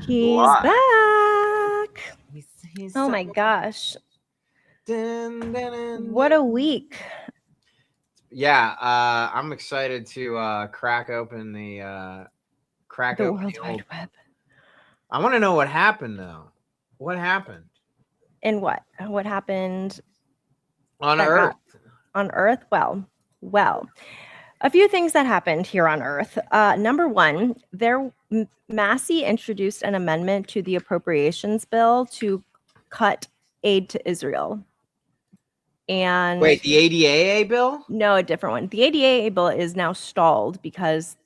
He's back. He's Oh my gosh. What a week. Yeah, I'm excited to crack open the World Wide Web. I want to know what happened though. What happened? And what? What happened On Earth? On Earth? Well. A few things that happened here on Earth. Number one, Massey introduced an amendment to the appropriations bill to cut aid to Israel. And wait, the ADAA bill? No, a different one. The ADAA bill is now stalled because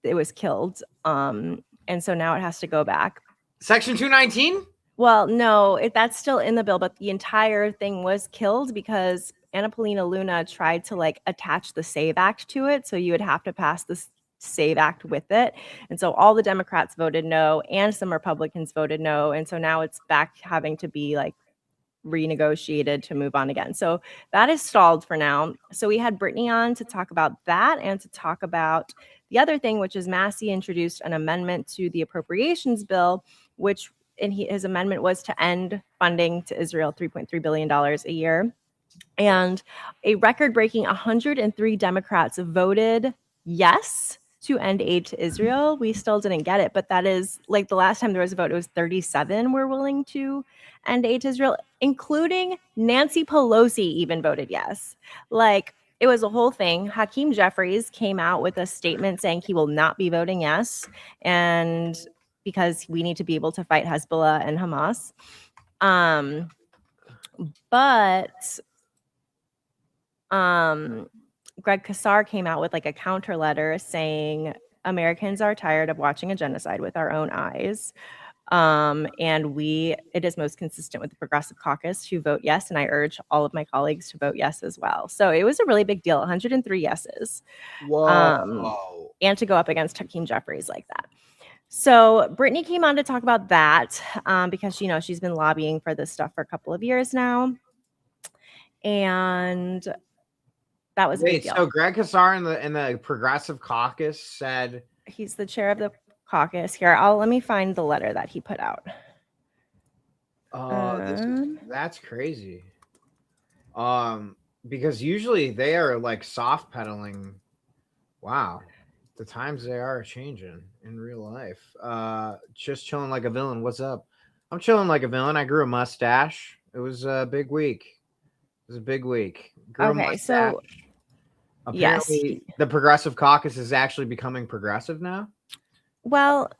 it was killed. And so now it has to go back. Section 219? Well, no, that's still in the bill, but the entire thing was killed because Anna Paulina Luna tried to attach the SAVE Act to it. So you would have to pass this SAVE Act with it. And so all the Democrats voted no and some Republicans voted no. And so now it's back having to be renegotiated to move on again. So that is stalled for now. So we had Brittany on to talk about that and to talk about the other thing, which is Massey introduced an amendment to the appropriations bill, which his amendment was to end funding to Israel, $3.3 billion a year. And a record-breaking 103 Democrats voted yes to end aid to Israel. We still didn't get it, but that is the last time there was a vote, it was 37 were willing to end aid to Israel, including Nancy Pelosi even voted yes. It was a whole thing. Hakeem Jeffries came out with a statement saying he will not be voting yes, and because we need to be able to fight Hezbollah and Hamas. But Greg Kassar came out with a counter letter saying Americans are tired of watching a genocide with our own eyes. And it is most consistent with the Progressive Caucus to vote yes. And I urge all of my colleagues to vote yes as well. So it was a really big deal, 103 yeses. Whoa. And to go up against Hakeem Jeffries like that. So Brittany came on to talk about that because, she's been lobbying for this stuff for a couple of years now. And that was a big deal. So Greg Kassar in the Progressive Caucus said he's the chair of the caucus here. Let me find the letter that he put out. That's crazy. Because usually they are soft pedaling. Wow. The times they are changing in real life. Just chilling like a villain. What's up? I'm chilling like a villain. I grew a mustache. It was a big week. Okay, so apparently the Progressive Caucus is actually becoming progressive now. Well,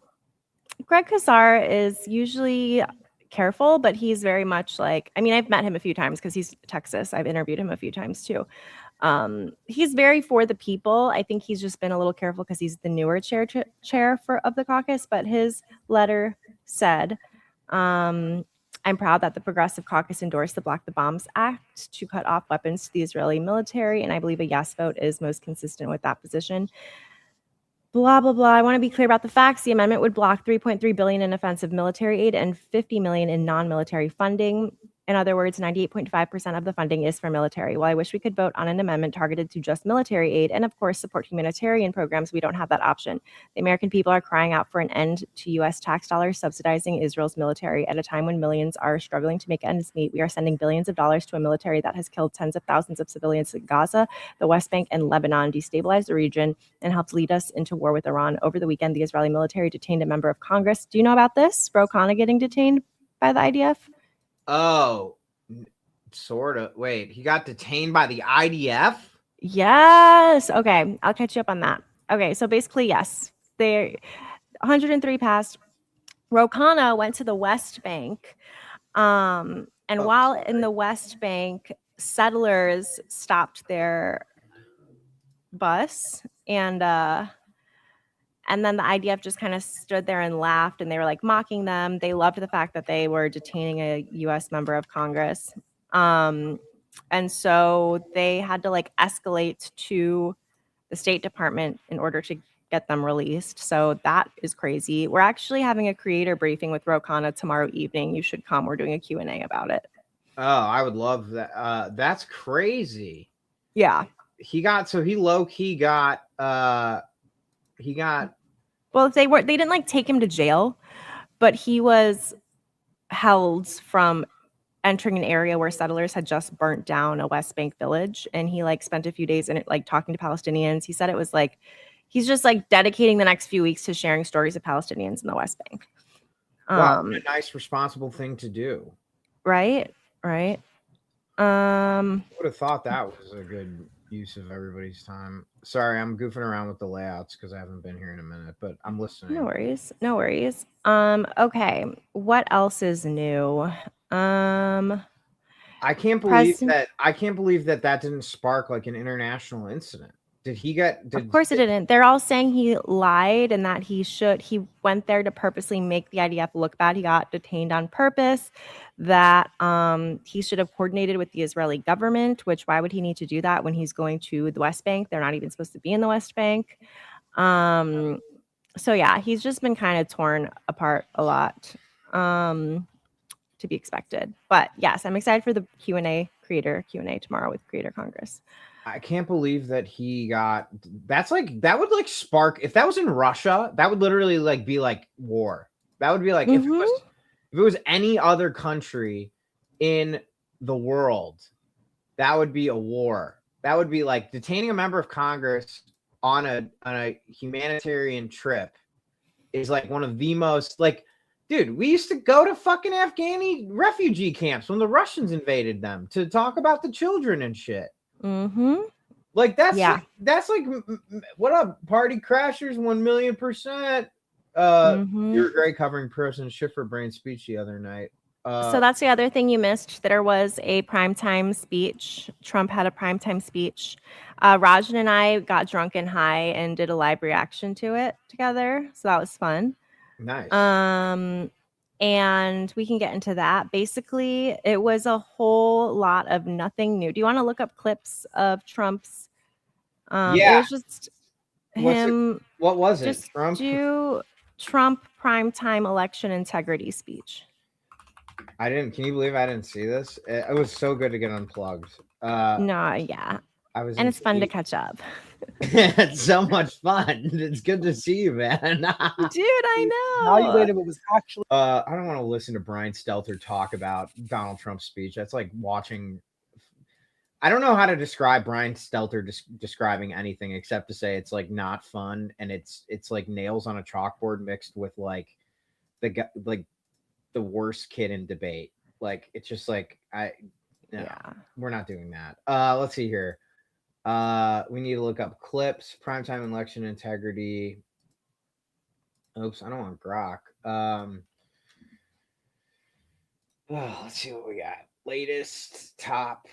Greg Kassar is usually careful, but he's very much I've met him a few times because he's Texas. I've interviewed him a few times too. He's very for the people. I think he's just been a little careful because he's the newer chair of the caucus. But his letter said, I'm proud that the Progressive Caucus endorsed the Block the Bombs Act to cut off weapons to the Israeli military. And I believe a yes vote is most consistent with that position. Blah, blah, blah. I want to be clear about the facts. The amendment would block $3.3 billion in offensive military aid and $50 million in non-military funding. In other words, 98.5% of the funding is for military. While I wish we could vote on an amendment targeted to just military aid and, of course, support humanitarian programs, we don't have that option. The American people are crying out for an end to U.S. tax dollars subsidizing Israel's military. At a time when millions are struggling to make ends meet, we are sending billions of dollars to a military that has killed tens of thousands of civilians in Gaza, the West Bank, and Lebanon, destabilized the region, and helped lead us into war with Iran. Over the weekend, the Israeli military detained a member of Congress. Do you know about this? Ro Khanna getting detained by the IDF? Oh, sort of. Wait, he got detained by the IDF? Yes. Okay, I'll catch you up on that. Okay, so basically, yes, 103 passed. Ro Khanna went to the West Bank, and while in the West Bank, settlers stopped their bus, and then the IDF just kind of stood there and laughed, and they were mocking them. They loved the fact that they were detaining a U.S. member of Congress. And so they had to escalate to the State Department in order to get them released. So that is crazy. We're actually having a creator briefing with Ro Khanna tomorrow evening. You should come. We're doing a Q&A about it. Oh, I would love that. That's crazy. Yeah. He low-key got. Well, they didn't take him to jail, but he was held from entering an area where settlers had just burnt down a West Bank village, and he like spent a few days in it, like talking to Palestinians. He said it was like he's just like dedicating the next few weeks to sharing stories of Palestinians in the West Bank. Wow, what a nice, responsible thing to do. Right. I would have thought that was a good use of everybody's time. Sorry, I'm goofing around with the layouts because I haven't been here in a minute, but I'm listening. No worries. Okay, what else is new? I can't believe that that didn't spark like an international incident. Did he get? Of course it didn't. They're all saying he lied and that he went there to purposely make the IDF look bad. He got detained on purpose. That he should have coordinated with the Israeli government. Which why would he need to do that when he's going to the West Bank? They're not even supposed to be in the West Bank. So yeah, he's just been kind of torn apart a lot. To be expected. But yes, I'm excited for the creator Q&A tomorrow with Creator Congress. I can't believe that he got. That's like that would like spark if that was in Russia. That would literally like be like war. That would be like if it was any other country in the world, that would be a war. That would be like detaining a member of Congress on a humanitarian trip is like one of the most like. Dude, we used to go to fucking Afghani refugee camps when the Russians invaded them to talk about the children and shit. Like that's like what up, party crashers, 1,000,000%. You're a great covering person. Schiffer brain speech the other night. So that's the other thing you missed. There was a primetime speech. Trump had a primetime speech. Rajan and I got drunk and high and did a live reaction to it together. So that was fun. Nice. And we can get into that. Basically, it was a whole lot of nothing new. Do you want to look up clips of Trump's? It was just him. What was it? Just Trump primetime election integrity speech. Can you believe I didn't see this? It was so good to get unplugged. Yeah. And it's fun to catch up. It's so much fun. It's good to see you, man. Dude, I know. Evaluated what was actually. I don't want to listen to Brian Stelter talk about Donald Trump's speech. That's like watching. I don't know how to describe Brian Stelter describing anything except to say it's like not fun and it's like nails on a chalkboard mixed with like the worst kid in debate. Like it's just like we're not doing that. Let's see here. We need to look up clips, primetime election integrity. Oops, I don't want Grok. Let's see what we got. Latest top.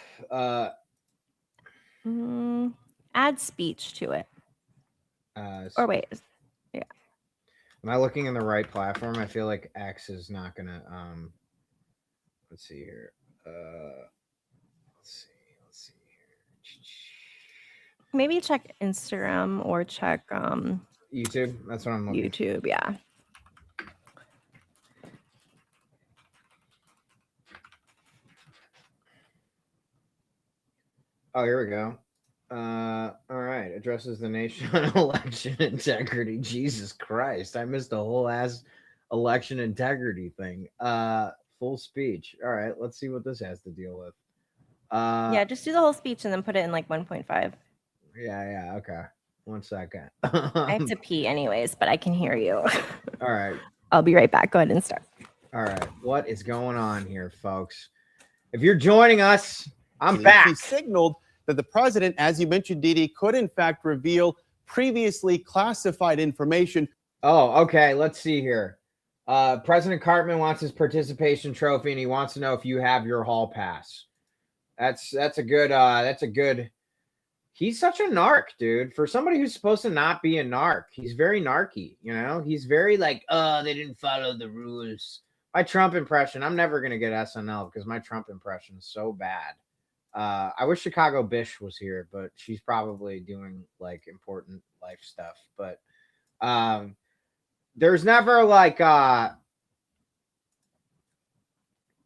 Add speech to it. Or wait. Yeah. Am I looking in the right platform? I feel like X is not gonna. Let's see here. Let's see here. Maybe check Instagram or check YouTube. That's what I'm looking. YouTube, yeah. Oh, here we go. All right. Addresses the nation on election integrity. Jesus Christ. I missed a whole ass election integrity thing. Full speech. All right. Let's see what this has to deal with. Yeah, just do the whole speech and then put it in like 1.5. Yeah. Okay. 1 second. I have to pee anyways, but I can hear you. All right. I'll be right back. Go ahead and start. All right. What is going on here, folks? If you're joining us, I'm back. He signaled that the president, as you mentioned, Didi, could in fact reveal previously classified information. Oh, okay. Let's see here. President Cartman wants his participation trophy, and he wants to know if you have your hall pass. That's a good. He's such a narc, dude. For somebody who's supposed to not be a narc, he's very narky. You know, he's very like, oh, they didn't follow the rules. My Trump impression. I'm never gonna get SNL because my Trump impression is so bad. I wish Chicago Bish was here, but she's probably doing like important life stuff. But there's never like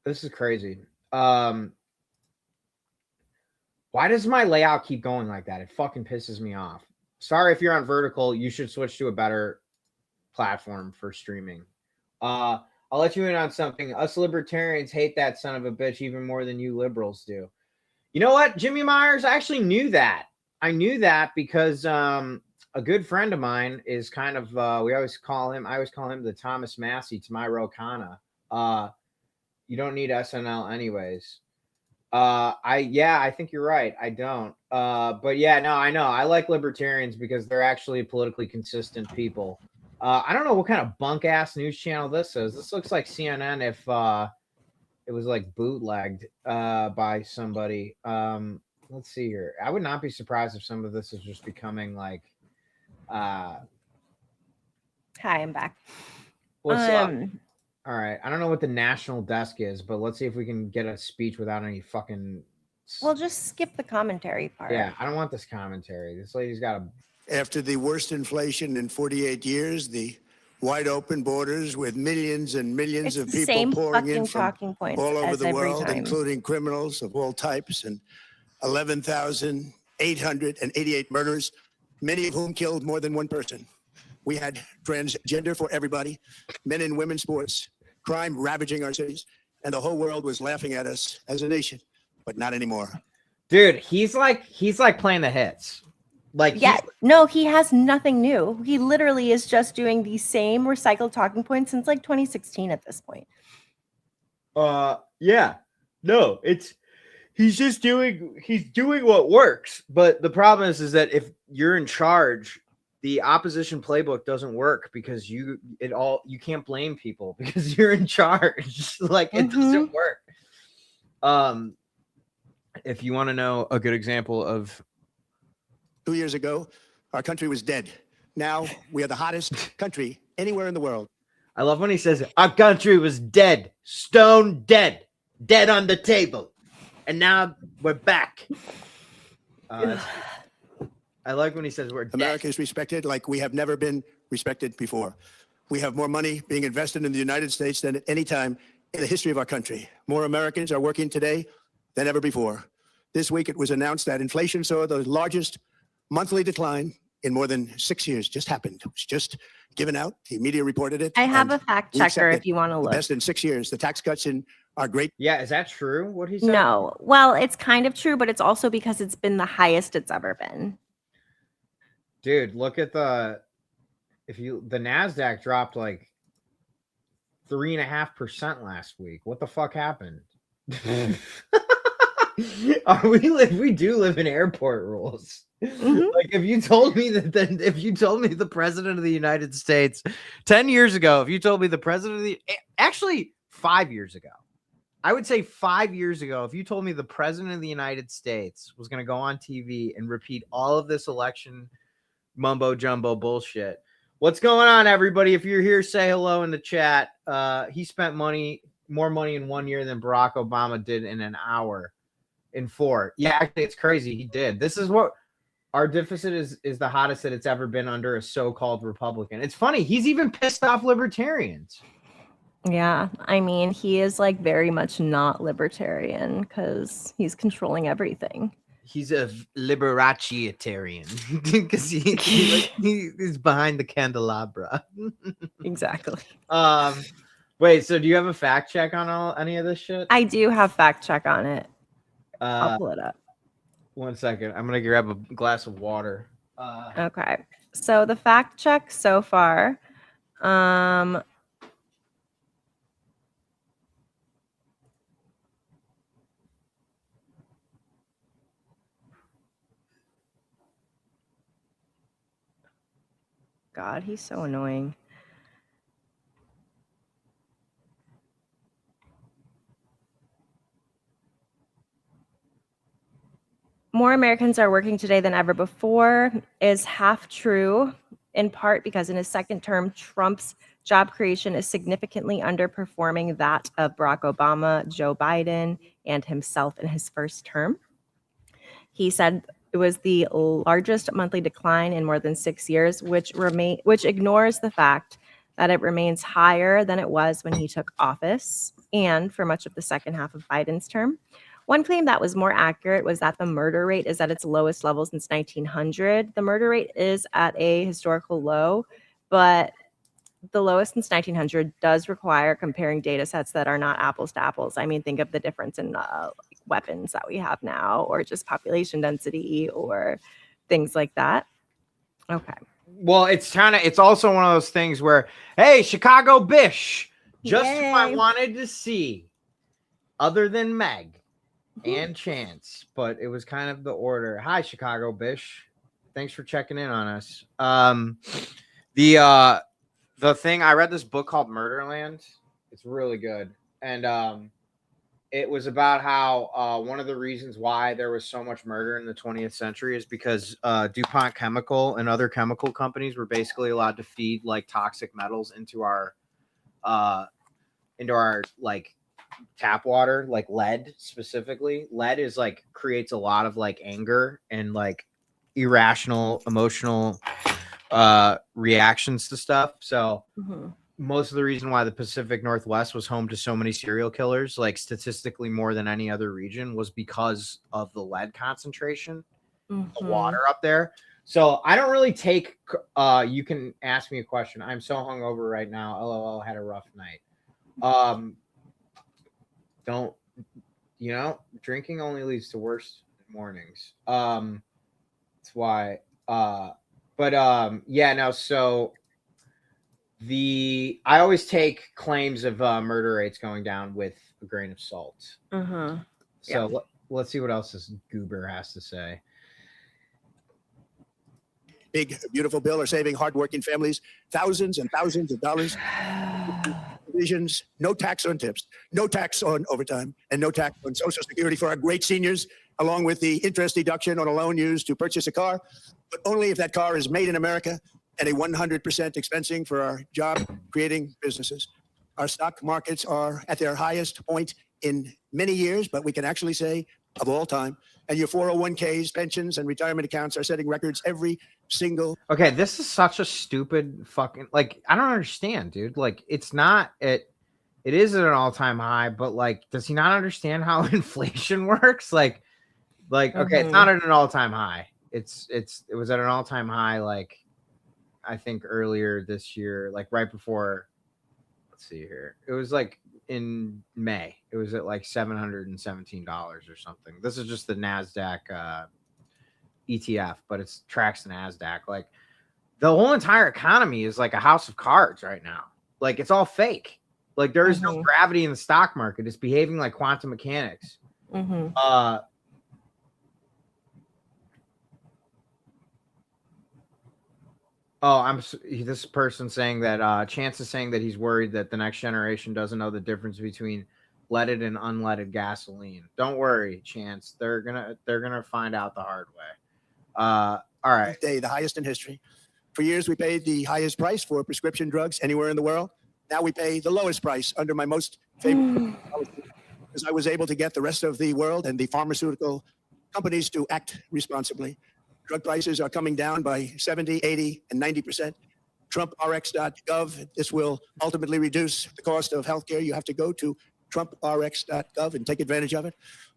this is crazy. Why does my layout keep going like that? It fucking pisses me off. Sorry if you're on vertical, you should switch to a better platform for streaming. I'll let you in on something. Us libertarians hate that son of a bitch even more than you liberals do. You know what, Jimmy Myers? I actually knew that. I knew that because a good friend of mine is kind of I always call him the Thomas Massey to my Rokana. You don't need SNL anyways. I think you're right. I don't. But yeah, no, I know. I like libertarians because they're actually politically consistent people. I don't know what kind of bunk ass news channel this is. This looks like CNN if it was like bootlegged by somebody. Let's see here. I would not be surprised if some of this is just becoming like Hi, I'm back. What's up? All right. I don't know what the national desk is, but let's see if we can get a speech without any fucking. Well, just skip the commentary part. Yeah, I don't want this commentary. This lady's got a. After the worst inflation in 48 years, the wide open borders with millions and millions of people pouring in from all over the world, including criminals of all types, and 11,888 murders, many of whom killed more than one person. We had transgender for everybody, men and women's sports, crime ravaging our cities, and the whole world was laughing at us as a nation, but not anymore. Dude, he's like playing the hits. Like, yeah, no, he has nothing new. He literally is just doing the same recycled talking points since like 2016 at this point. Yeah. No, he's doing what works. But the problem is that if you're in charge, the opposition playbook doesn't work because you can't blame people because you're in charge. Like, it doesn't work. If you want to know a good example of 2 years ago, our country was dead. Now we are the hottest country anywhere in the world. I love when he says our country was dead, stone dead, dead on the table, and now we're back. I like when he says we're dead. America is respected like we have never been respected before. We have more money being invested in the United States than at any time in the history of our country. More Americans are working today than ever before. This week it was announced that inflation saw the largest monthly decline in more than 6 years. Just happened. It was just given out. The media reported it. I have a fact checker if you want to look. Best in 6 years. The tax cuts in our great. Yeah, is that true? What he said? No. Well, it's kind of true, but it's also because it's been the highest it's ever been. Dude, look at the NASDAQ dropped like 3.5% last week. What the fuck happened? We do live in airport rules. Like, if you told me the president of the United States 10 years ago, if you told me the president of the actually 5 years ago, I would say 5 years ago, if you told me the president of the United States was going to go on TV and repeat all of this election mumbo jumbo bullshit. What's going on, everybody? If you're here, say hello in the chat. He spent more money in 1 year than Barack Obama did in an hour. In 4. Yeah, actually, it's crazy. He did. This is what our deficit is the hottest that it's ever been under a so-called Republican. It's funny. He's even pissed off libertarians. Yeah. I mean, he is like very much not libertarian because he's controlling everything. He's a liberatarian because he's behind the candelabra. Exactly. Wait, so do you have a fact check on any of this shit? I do have fact check on it. I'll pull it up. 1 second. I'm going to grab a glass of water. Okay. So the fact check so far. God, he's so annoying. More Americans are working today than ever before is half true, in part because in his second term, Trump's job creation is significantly underperforming that of Barack Obama, Joe Biden, and himself in his first term. He said it was the largest monthly decline in more than 6 years, which ignores the fact that it remains higher than it was when he took office and for much of the second half of Biden's term. One claim that was more accurate was that the murder rate is at its lowest level since 1900. The murder rate is at a historical low, but the lowest since 1900 does require comparing data sets that are not apples to apples. I mean, think of the difference in weapons that we have now, or just population density, or things like that. Okay. Well, it's also one of those things where, hey, Chicago Bish, just who I Yay. wanted to see, other than Meg and Chance, but it was kind of the order. Hi, Chicago Bish. Thanks for checking in on us. The thing, I read this book called Murderland. It's really good. And it was about how one of the reasons why there was so much murder in the 20th century is because DuPont Chemical and other chemical companies were basically allowed to feed like toxic metals into our like tap water, like lead specifically. Lead is like creates a lot of like anger and like irrational emotional reactions to stuff. So most of the reason why the Pacific Northwest was home to so many serial killers, like statistically more than any other region, was because of the lead concentration, the water up there. So I don't really take you can ask me a question. I'm so hungover right now. LOL, had a rough night. Don't, drinking only leads to worse mornings. That's why yeah, no, so I always take claims of murder rates going down with a grain of salt. So let's see what else this goober has to say. Big, beautiful bill are saving hardworking families thousands and thousands of dollars. Provisions, no tax on tips, no tax on overtime, and no tax on Social Security for our great seniors, along with the interest deduction on a loan used to purchase a car, but only if that car is made in America, and a 100% expensing for our job-creating businesses. Our stock markets are at their highest point in many years, but we can actually say of all time. And your 401ks, pensions, and retirement accounts are setting records every single. Okay, this is such a stupid fucking, like, I don't understand, dude. Like, it's not, it is at an all-time high, but like, does he not understand how inflation works? Like, okay, it's not at an all-time high. It was at an all-time high, like, I think earlier this year, like right before, let's see here. It was like in May. It was at like $717 or something. This is just the NASDAQ ETF, but it tracks the NASDAQ. Like the whole entire economy is like a house of cards right now. Like it's all fake. Like there is no gravity in the stock market. It's behaving like quantum mechanics. This person saying that Chance is saying that he's worried that the next generation doesn't know the difference between leaded and unleaded gasoline. Don't worry, Chance. They're gonna find out the hard way. All right. The highest in history. For years, we paid the highest price for prescription drugs anywhere in the world. Now we pay the lowest price under my most favorite policy, because I was able to get the rest of the world and the pharmaceutical companies to act responsibly. Drug prices are coming down by 70, 80, and 90%. TrumpRx.gov. This will ultimately reduce the cost of healthcare. You have to go to TrumpRx.gov and take advantage of it.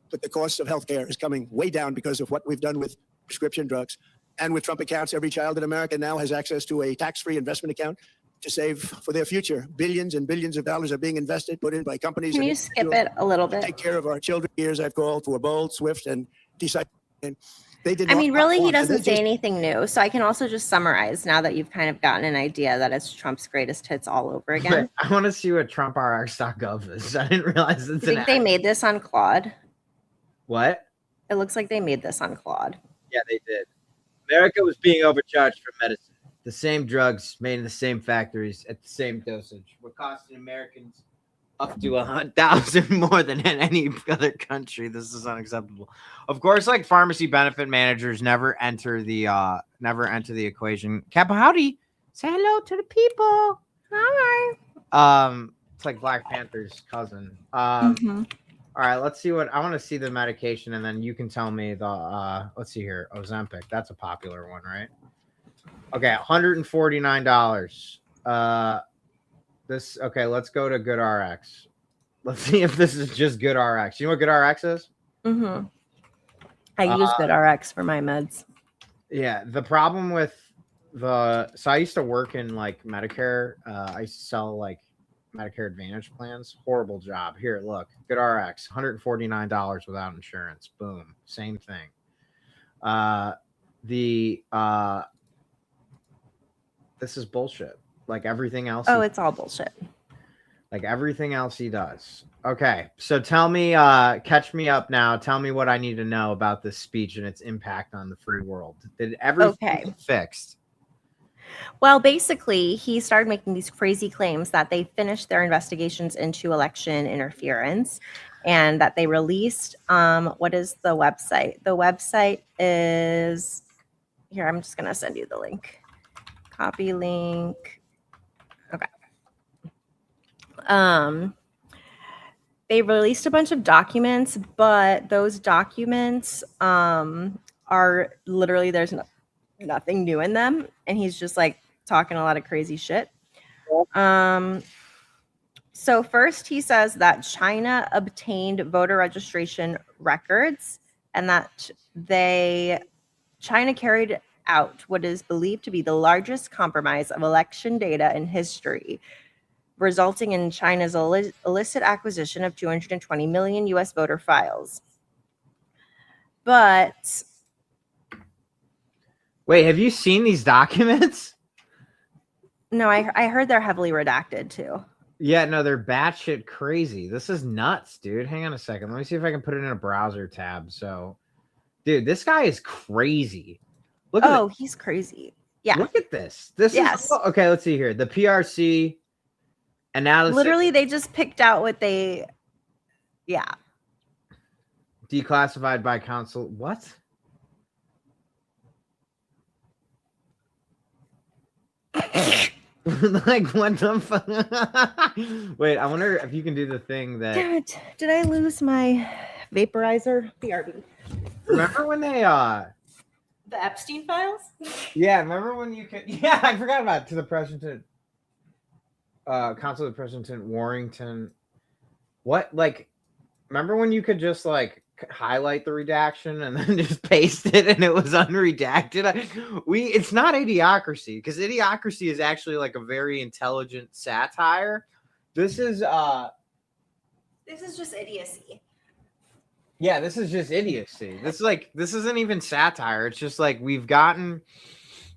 But the cost of healthcare is coming way down because of what we've done with prescription drugs. And with Trump accounts, every child in America now has access to a tax-free investment account to save for their future. Billions and billions of dollars are being invested, put in by companies. Can you skip it a little bit? Take care of our children. Years I've called for bold, swift, and decisive. They did. I mean, really, he doesn't say anything new. So I can also just summarize now that you've kind of gotten an idea that it's Trump's greatest hits all over again. I want to see what TrumpRx.gov is. I didn't realize it's I think they made this on Claude. What? It looks like they made this on Claude. Yeah, they did. America was being overcharged for medicine. The same drugs made in the same factories at the same dosage were costing Americans up to 1,000 more than in any other country. This is unacceptable. Of course, like pharmacy benefit managers never enter the equation. Kappa, howdy. Say hello to the people. Hi. It's like Black Panther's cousin. All right, let's see what I want to see the medication, and then you can tell me the let's see here. Ozempic. That's a popular one, right? Okay, $149. Okay, let's go to GoodRx. Let's see if this is just GoodRx. You know what GoodRx is? I use GoodRx for my meds. Yeah, the problem with So I used to work in like Medicare. I used to sell like Medicare Advantage plans. Horrible job. Here, look, good RX, $149 without insurance. Boom, same thing. The This is bullshit. Like everything else. Oh, it's all bullshit. Like everything else he does. Okay, so tell me, catch me up now. Tell me what I need to know about this speech and its impact on the free world. Did everything get fixed? Well, basically, he started making these crazy claims that they finished their investigations into election interference and that they released what is the website? The website is here. I'm just going to send you the link. Copy link. Okay. They released a bunch of documents, but those documents are literally there's nothing new in them, and he's just like talking a lot of crazy shit. So first he says that China obtained voter registration records and that China carried out what is believed to be the largest compromise of election data in history, resulting in China's illicit acquisition of 220 million US voter files. But wait, have you seen these documents? No, I heard they're heavily redacted too. Yeah, no, they're batshit crazy. This is nuts, dude. Hang on a second. Let me see if I can put it in a browser tab. So, dude, this guy is crazy. Look at this. He's crazy. Yeah. Look at this. This is okay. Let's see here. The PRC analysis. Literally, they just picked out what they. Yeah. Declassified by council. What? Like what the fuck? Wait, I wonder if you can do the thing that. Damn it! Did I lose my vaporizer? BRB. Remember when they the Epstein files? Yeah, remember when you could? Yeah, I forgot about it. To the President, Council of President Warrington. What, like? Remember when you could just like highlight the redaction and then just paste it and it was unredacted? It's not Idiocracy, because Idiocracy is actually like a very intelligent satire. This is just idiocy. Yeah, this is just idiocy. This isn't even satire. It's just like we've gotten.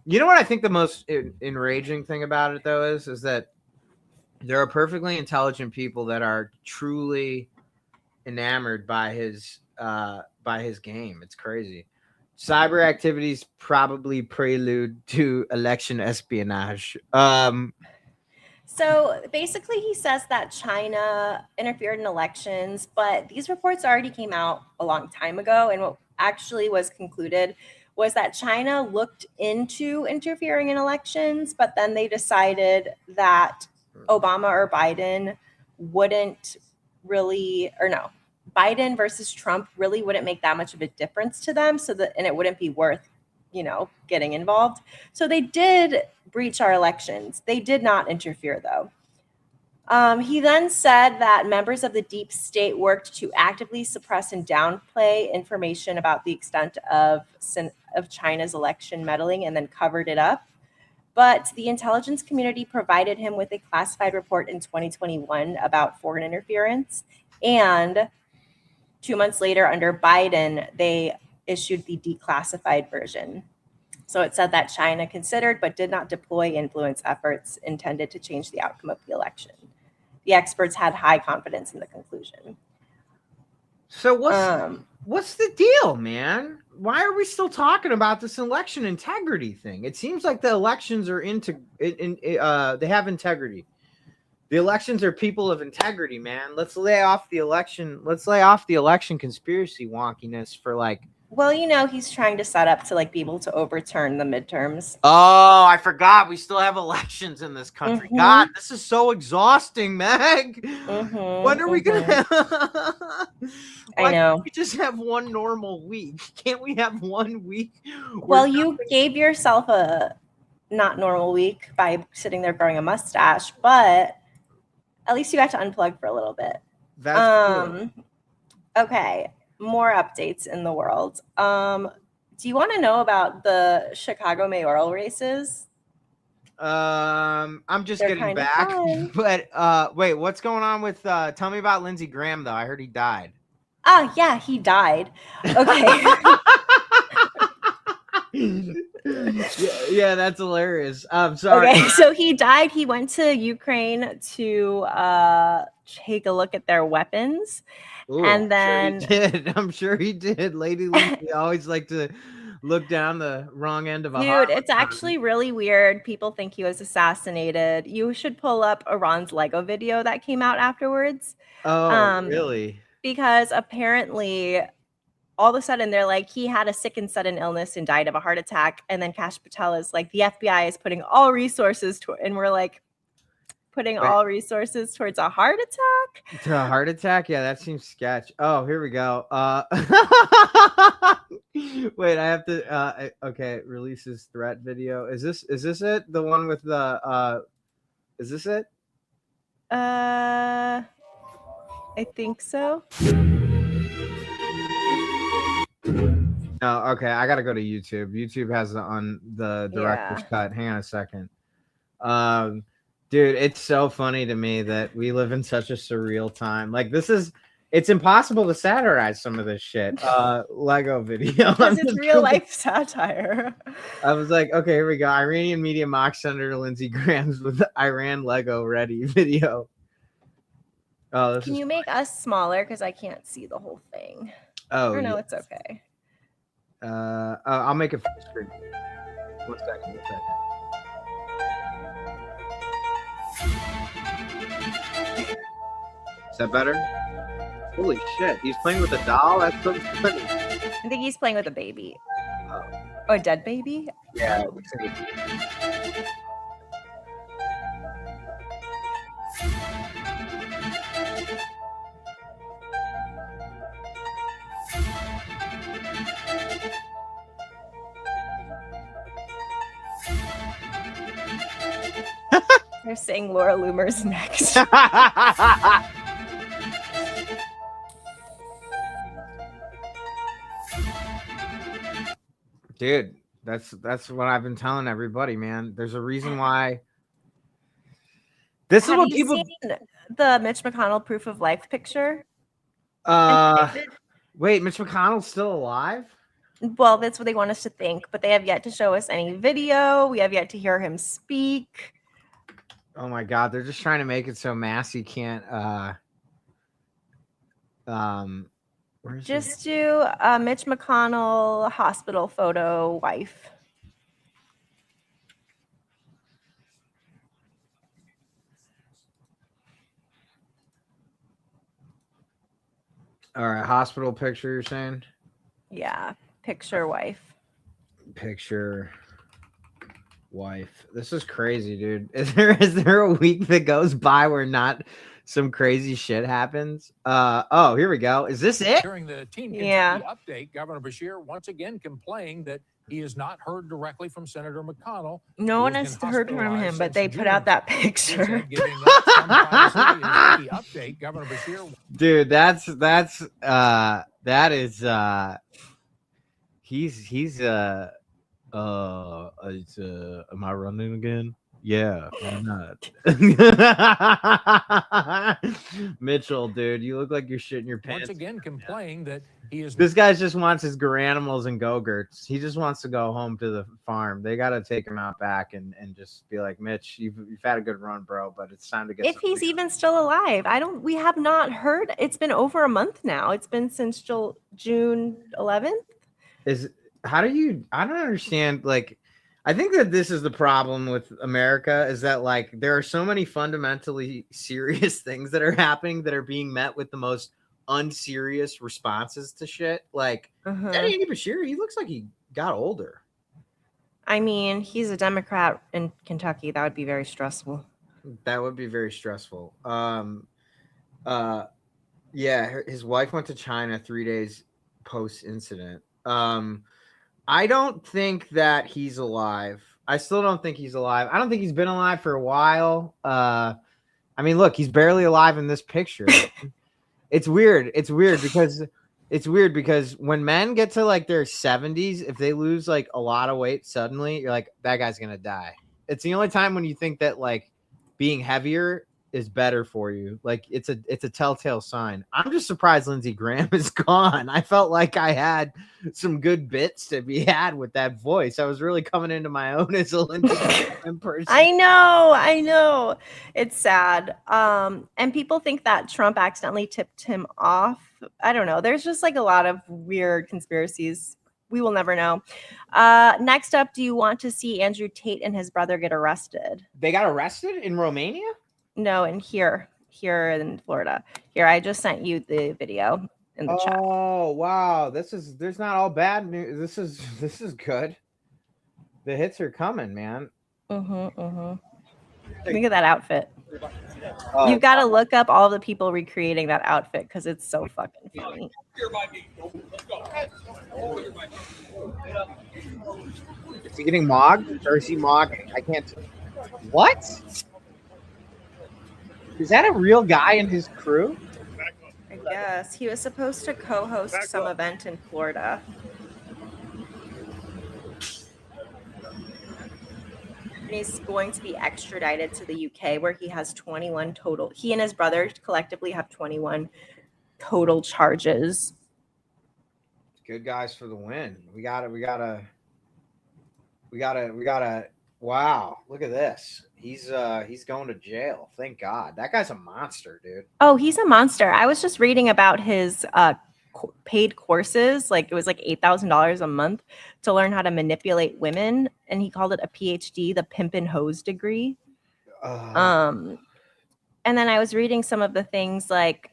You know what I think the most enraging thing about it though is that there are perfectly intelligent people that are truly enamored by his game. It's crazy. Cyber activities probably prelude to election espionage. So basically, he says that China interfered in elections, but these reports already came out a long time ago. And what actually was concluded was that China looked into interfering in elections, but then they decided that Obama or Biden wouldn't really, or no, Biden versus Trump really wouldn't make that much of a difference to them. And it wouldn't be worth, getting involved. So they did breach our elections. They did not interfere, though. He then said that members of the deep state worked to actively suppress and downplay information about the extent of China's election meddling and then covered it up. But the intelligence community provided him with a classified report in 2021 about foreign interference. And 2 months later, under Biden, they issued the declassified version. So it said that China considered but did not deploy influence efforts intended to change the outcome of the election. The experts had high confidence in the conclusion. So what's the deal, man? Why are we still talking about this election integrity thing? It seems like the elections are they have integrity. The elections are people of integrity, man. Let's lay off the election conspiracy wonkiness for like. Well, he's trying to set up to be able to overturn the midterms. Oh, I forgot. We still have elections in this country. Mm-hmm. God, this is so exhausting, Meg. Mm-hmm, when are we gonna? I know. Can't we just have one normal week? Can't we have 1 week? Well, you gave yourself a not normal week by sitting there growing a mustache, but at least you got to unplug for a little bit. That's okay. More updates in the world. Do you want to know about the Chicago mayoral races? I'm just They're getting kind of back, fun. but wait, what's going on with? Tell me about Lindsey Graham though. I heard he died. Ah, yeah, he died. Okay. yeah, that's hilarious. I'm sorry. Okay, so he died. He went to Ukraine to take a look at their weapons. Ooh, And then I'm sure he did. Lady Lindsay always like to look down the wrong end of a dude, Harlem it's actually really weird. People think he was assassinated. You should pull up Iran's Lego video that came out afterwards. Oh, really? Because apparently all of a sudden they're like, he had a sick and sudden illness and died of a heart attack. And then Kash Patel is like, the FBI is putting all resources and we're like, putting all resources towards a heart attack? To a heart attack? Yeah, that seems sketch. Oh, here we go. Wait, I have to okay, releases threat video. Is this it? The one with the is this it? I think so. No, okay, I gotta go to YouTube. YouTube has on the director's cut. Hang on a second. Dude, it's so funny to me that we live in such a surreal time. Like it's impossible to satirize some of this shit. Lego video. Because it's real life satire. I was like, okay, here we go. Iranian media mocks Senator Lindsey Graham's with the Iran Lego ready video. Oh, Can you make us smaller? Because I can't see the whole thing. Oh, no, yes. it's okay. I'll make a full screen. One second. Is that better? Holy shit, he's playing with a doll? That's so funny. I think he's playing with a baby. Oh. Or a dead baby? Yeah, it looks like They're saying Laura Loomer's next. Dude, that's what I've been telling everybody, man. There's a reason why. This is what people. Seen the Mitch McConnell proof of life picture? Wait, Mitch McConnell's still alive? Well, that's what they want us to think, but they have yet to show us any video. We have yet to hear him speak. Oh my God, they're just trying to make it so Massey can't. Just do a Mitch McConnell hospital photo wife. All right, hospital picture, you're saying? Yeah, picture wife. Picture wife. This is crazy, dude. Is there a week that goes by where not some crazy shit happens? Oh, here we go. Is this it? During the Team Kentucky update, Governor Beshear once again complained that he has not heard directly from Senator McConnell. No one has heard from him, but they put out that picture. Update, Governor Beshear. Dude, that is he's am I running again? Yeah, why not? Mitchell, dude, you look like you're shitting your pants. Once again complaining that he is. This guy just wants his animals and go-gurts. He just wants to go home to the farm. They got to take him out back and just be like, Mitch, you've had a good run, bro, but it's time to get. If he's even still alive, we have not heard. It's been over a month now. It's been since June 11th. I don't understand. Like, I think that this is the problem with America is that like there are so many fundamentally serious things that are happening that are being met with the most unserious responses to shit. Like Andy Beshear, he looks like he got older. I mean, he's a Democrat in Kentucky. That would be very stressful. That would be very stressful. Yeah, his wife went to China 3 days post incident. I don't think that he's alive. I still don't think he's alive. I don't think he's been alive for a while. I mean, look, he's barely alive in this picture. It's weird. It's weird because It's weird because when men get to like their 70s, if they lose like a lot of weight suddenly, you're like, that guy's gonna die. It's the only time when you think that like being heavier is better for you. Like it's a telltale sign. I'm just surprised Lindsey Graham is gone. I felt like I had some good bits to be had with that voice. I was really coming into my own as a Lindsey Graham person. I know. It's sad. And people think that Trump accidentally tipped him off. I don't know. There's just like a lot of weird conspiracies. We will never know. Next up, do you want to see Andrew Tate and his brother get arrested? They got arrested in Romania? No, and here in Florida. Here, I just sent you the video in the chat. Oh wow, there's not all bad news. This is good. The hits are coming, man. Look at that outfit. Oh, You've got to look up all the people recreating that outfit because it's so fucking funny. is he getting mogged or is he mogging? I can't. What? Is that a real guy in his crew? I guess he was supposed to co-host some event in Florida. And he's going to be extradited to the UK where he has 21 total. He and his brother collectively have 21 total charges. Good guys for the win. We gotta. Wow, look at this. He's going to jail. Thank God. That guy's a monster, dude. Oh, he's a monster. I was just reading about his paid courses. Like it was like $8,000 a month to learn how to manipulate women, and he called it a PhD, the pimp and hose degree. And then I was reading some of the things like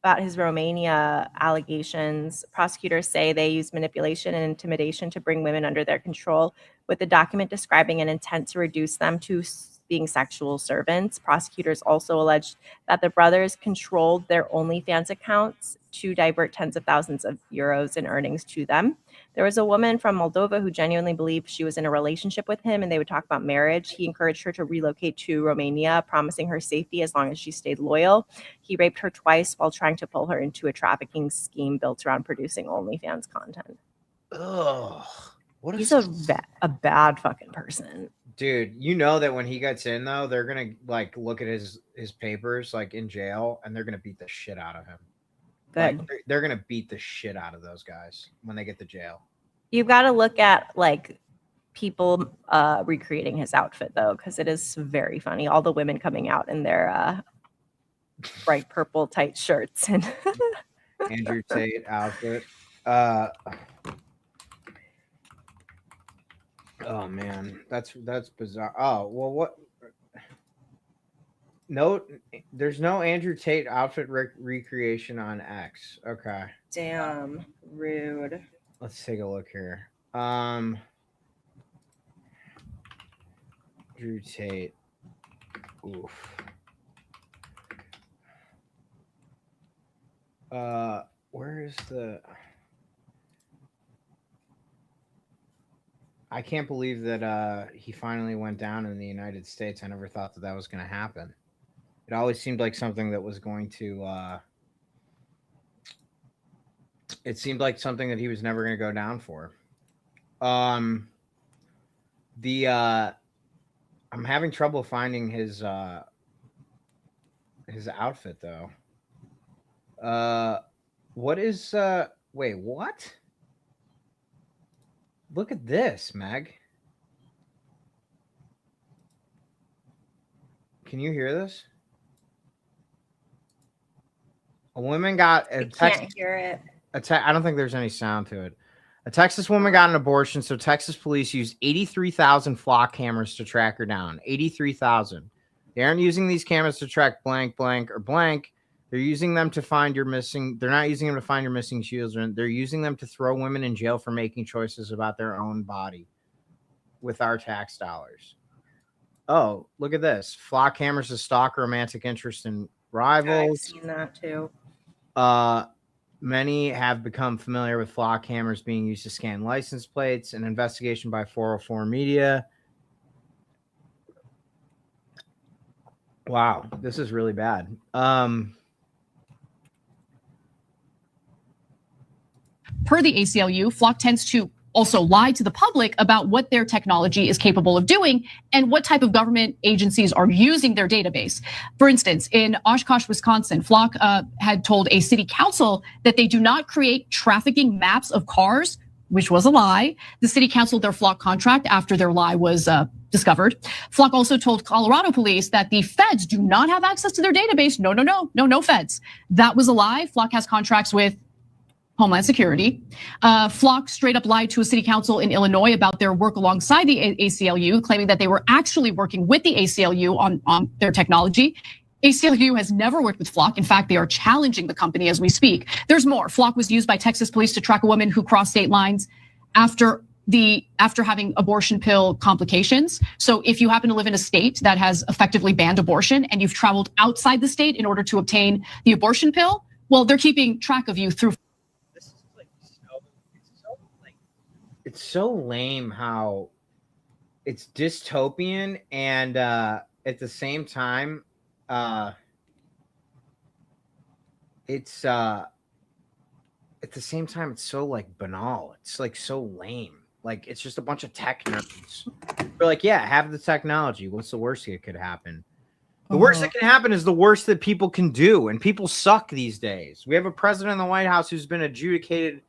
about his Romania allegations. Prosecutors say they used manipulation and intimidation to bring women under their control, with the document describing an intent to reduce them to being sexual servants. Prosecutors also alleged that the brothers controlled their OnlyFans accounts to divert tens of thousands of euros in earnings to them. There was a woman from Moldova who genuinely believed she was in a relationship with him and they would talk about marriage. He encouraged her to relocate to Romania, promising her safety as long as she stayed loyal. He raped her twice while trying to pull her into a trafficking scheme built around producing OnlyFans content. Ugh. He's a bad fucking person. Dude, you know that when he gets in though, they're gonna like look at his papers like in jail and they're gonna beat the shit out of him. Good. Like, they're gonna beat the shit out of those guys when they get to jail. You've got to look at like people recreating his outfit though, because it is very funny. All the women coming out in their bright purple tight shirts and Andrew Tate outfit. Oh man, that's bizarre. Oh well, what? No, there's no Andrew Tate outfit recreation on X. Okay, damn rude. let's take a look here. Andrew Tate. Oof. Where is the? I can't believe that he finally went down in the United States. I never thought that was going to happen. It always seemed like something that was going to. It seemed like something that he was never going to go down for. I'm having trouble finding his outfit though. What is wait, what? Look at this, Meg. Can you hear this? A woman got a Can't hear it. I don't think there's any sound to it. A Texas woman got an abortion, so Texas police used 83,000 flock cameras to track her down. 83,000. They aren't using these cameras to track blank, blank, or blank. They're using them to find your missing. They're not using them to find your missing children. They're using them to throw women in jail for making choices about their own body with our tax dollars. Oh, look at this. Flock cameras to stalk romantic interest in rivals. I've seen that too. Many have become familiar with flock cameras being used to scan license plates. An investigation by 404 Media. Wow, this is really bad. per the ACLU, Flock tends to also lie to the public about what their technology is capable of doing and what type of government agencies are using their database. For instance, in Oshkosh, Wisconsin, Flock had told a city council that they do not create trafficking maps of cars, which was a lie. The city canceled their Flock contract after their lie was discovered. Flock also told Colorado police that the feds do not have access to their database. No feds. That was a lie. Flock has contracts with Homeland Security. Flock straight up lied to a city council in Illinois about their work alongside the ACLU, claiming that they were actually working with the ACLU on their technology. ACLU has never worked with Flock. In fact, they are challenging the company as we speak. There's more. Flock was used by Texas police to track a woman who crossed state lines after having abortion pill complications. So if you happen to live in a state that has effectively banned abortion and you've traveled outside the state in order to obtain the abortion pill, well, they're keeping track of you through. It's so lame how it's dystopian and at the same time it's so like banal. It's like so lame. Like it's just a bunch of tech nerds. We're like, yeah, have the technology. What's the worst that could happen? The worst that can happen is the worst that people can do, and people suck these days. We have a president in the White House who's been adjudicated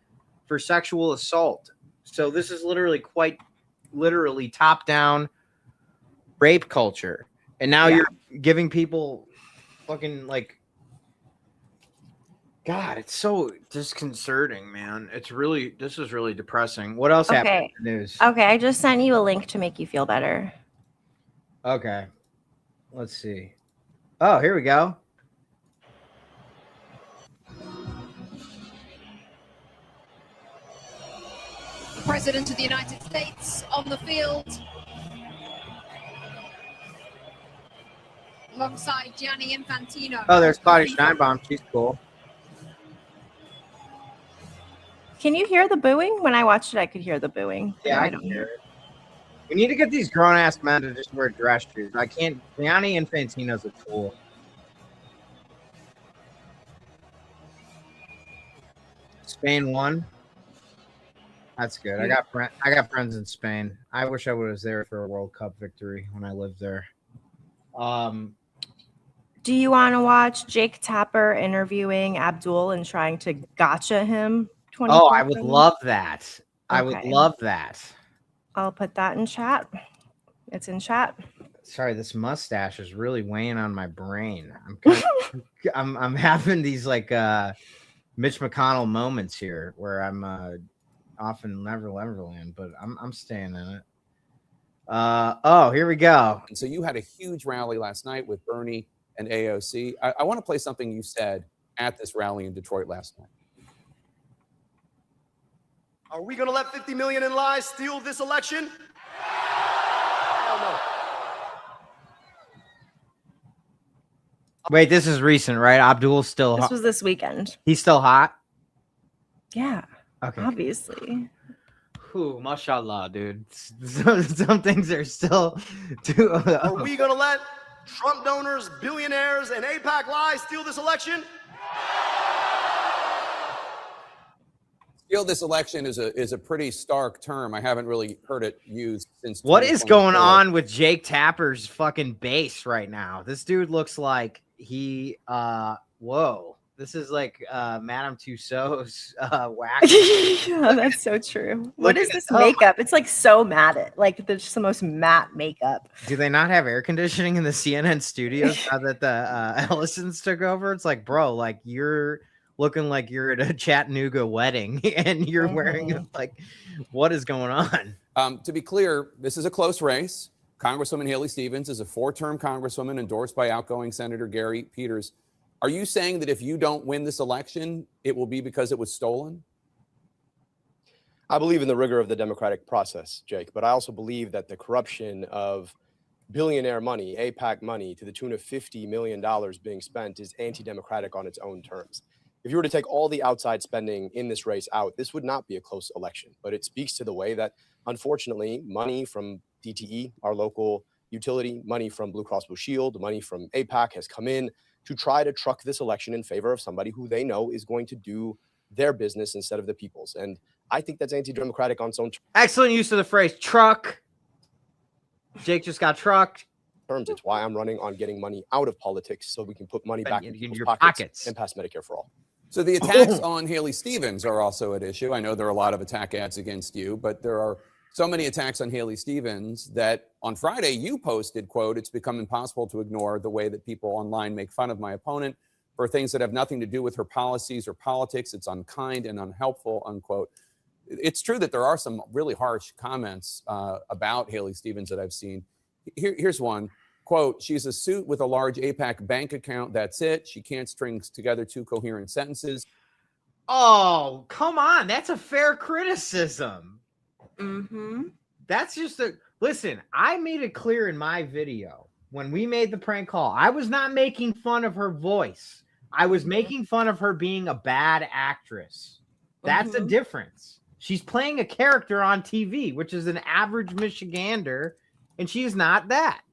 for sexual assault. So this is quite literally top-down rape culture. And now you're giving people fucking like, God, it's so disconcerting, man. This is really depressing. What else happened in the news? Okay, I just sent you a link to make you feel better. Okay. Let's see. Oh, here we go. President of the United States on the field alongside Gianni Infantino. Oh, there's Claudia Steinbaum. She's cool. Can you hear the booing? When I watched it, I could hear the booing. Yeah, I can hear it. We need to get these grown-ass men to just wear dress shoes. I can't. Gianni Infantino's a fool. Spain won. That's good. I got friends in Spain. I wish I was there for a World Cup victory when I lived there. Do you want to watch Jake Tapper interviewing Abdul and trying to gotcha him? Oh, I would love that. I would love that. I'll put that in chat. It's in chat. Sorry, this mustache is really weighing on my brain. I'm having these like Mitch McConnell moments here where I'm off in Neverland, but I'm staying in it. Oh, here we go. And so you had a huge rally last night with Bernie and AOC. I want to play something you said at this rally in Detroit last night. Are we going to let 50 million in lies steal this election? Hell no. Wait, this is recent, right? Abdul's still This was this weekend. He's still hot? Yeah. Okay. Obviously. Ooh, mashallah, dude. Some things are still too. Are we going to let Trump donors, billionaires, and AIPAC lies steal this election? Steal this election is a pretty stark term. I haven't really heard it used since. What is going on with Jake Tapper's fucking base right now? This dude looks like he whoa. This is like Madame Tussauds wax. Yeah, that's so true. What is this makeup? It's like so matte. Like there's just the most matte makeup. Do they not have air conditioning in the CNN studios now that the Ellisons took over? It's like, bro, like you're looking like you're at a Chattanooga wedding and you're wearing like, what is going on? To be clear, this is a close race. Congresswoman Haley Stevens is a 4-term congresswoman endorsed by outgoing Senator Gary Peters. Are you saying that if you don't win this election, it will be because it was stolen? I believe in the rigor of the democratic process, Jake, but I also believe that the corruption of billionaire money, AIPAC money, to the tune of $50 million being spent is anti-democratic on its own terms. If you were to take all the outside spending in this race out, this would not be a close election, but it speaks to the way that, unfortunately, money from DTE, our local utility, money from Blue Cross Blue Shield, money from AIPAC has come in to try to truck this election in favor of somebody who they know is going to do their business instead of the people's. And I think that's anti-democratic on its own Excellent use of the phrase truck. Jake just got trucked. terms. It's why I'm running on getting money out of politics so we can put money back in people's your pockets and pass Medicare for all. So the attacks on Haley Stevens are also at issue. I know there are a lot of attack ads against you, but there are so many attacks on Haley Stevens that on Friday you posted, quote, "It's become impossible to ignore the way that people online make fun of my opponent for things that have nothing to do with her policies or politics. It's unkind and unhelpful," unquote. It's true that there are some really harsh comments about Haley Stevens that I've seen. Here's one. Quote, "She's a suit with a large AIPAC bank account. That's it. She can't string together two coherent sentences." Oh, come on. That's a fair criticism. Mm-hmm. That's just a listen. I made it clear in my video when we made the prank call. I was not making fun of her voice. I was making fun of her being a bad actress. That's the difference. She's playing a character on TV, which is an average Michigander, and she is not that.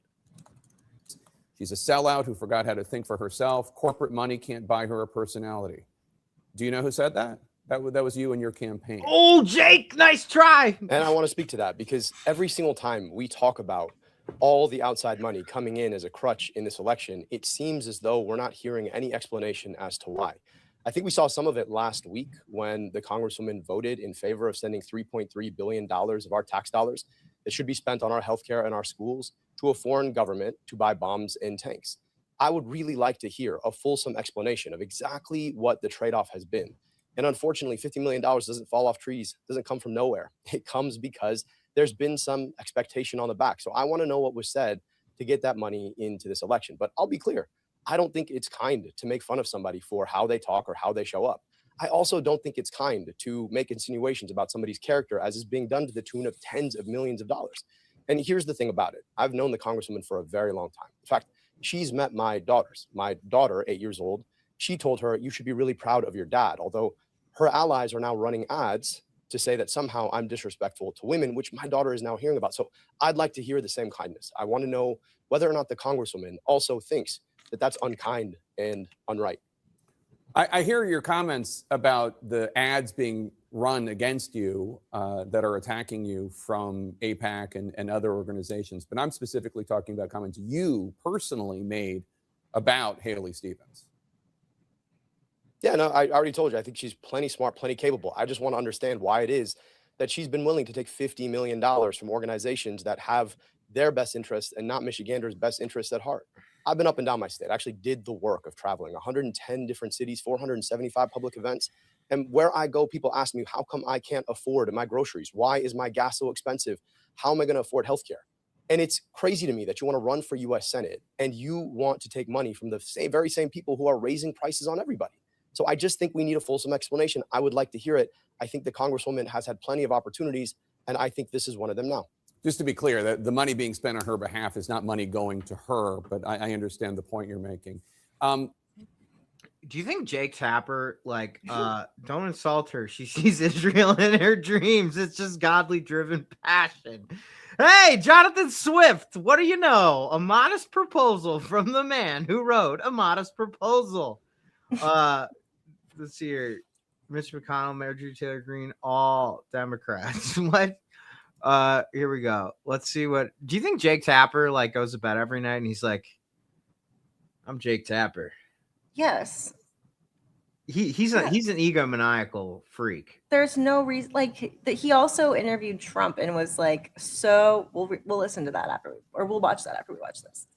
She's a sellout who forgot how to think for herself. Corporate money can't buy her a personality. Do you know who said that? That was you and your campaign. Oh, Jake, nice try. And I want to speak to that because every single time we talk about all the outside money coming in as a crutch in this election, it seems as though we're not hearing any explanation as to why. I think we saw some of it last week when the Congresswoman voted in favor of sending $3.3 billion of our tax dollars that should be spent on our healthcare and our schools to a foreign government to buy bombs and tanks. I would really like to hear a fulsome explanation of exactly what the trade-off has been. And unfortunately, $50 million doesn't fall off trees, doesn't come from nowhere. It comes because there's been some expectation on the back. So I want to know what was said to get that money into this election. But I'll be clear, I don't think it's kind to make fun of somebody for how they talk or how they show up. I also don't think it's kind to make insinuations about somebody's character as is being done to the tune of tens of millions of dollars. And here's the thing about it. I've known the Congresswoman for a very long time. In fact, she's met my daughters. My daughter, 8 years old, she told her, "You should be really proud of your dad," although her allies are now running ads to say that somehow I'm disrespectful to women, which my daughter is now hearing about. So I'd like to hear the same kindness. I want to know whether or not the Congresswoman also thinks that that's unkind and unright. I hear your comments about the ads being run against you that are attacking you from AIPAC and other organizations, but I'm specifically talking about comments you personally made about Haley Stevens. Yeah, no, I already told you. I think she's plenty smart, plenty capable. I just want to understand why it is that she's been willing to take $50 million from organizations that have their best interests and not Michiganders' best interests at heart. I've been up and down my state. I actually did the work of traveling 110 different cities, 475 public events. And where I go, people ask me, how come I can't afford my groceries? Why is my gas so expensive? How am I going to afford healthcare? And it's crazy to me that you want to run for U.S. Senate and you want to take money from the very same people who are raising prices on everybody. So I just think we need a fulsome explanation. I would like to hear it. I think the Congresswoman has had plenty of opportunities, and I think this is one of them now. Just to be clear, the money being spent on her behalf is not money going to her, but I understand the point you're making. Do you think Jake Tapper, like, don't insult her. She sees Israel in her dreams. It's just godly driven passion. Hey, Jonathan Swift, what do you know? A modest proposal from the man who wrote A Modest Proposal. Let's see here. Mitch McConnell, Marjorie Taylor Greene, all Democrats. What? Here we go. Let's see what. Do you think Jake Tapper like goes to bed every night and he's like, "I'm Jake Tapper"? Yes. He's an egomaniacal freak. There's no reason like that. He also interviewed Trump and was like, "So we'll listen to that after, or we'll watch that after we watch this."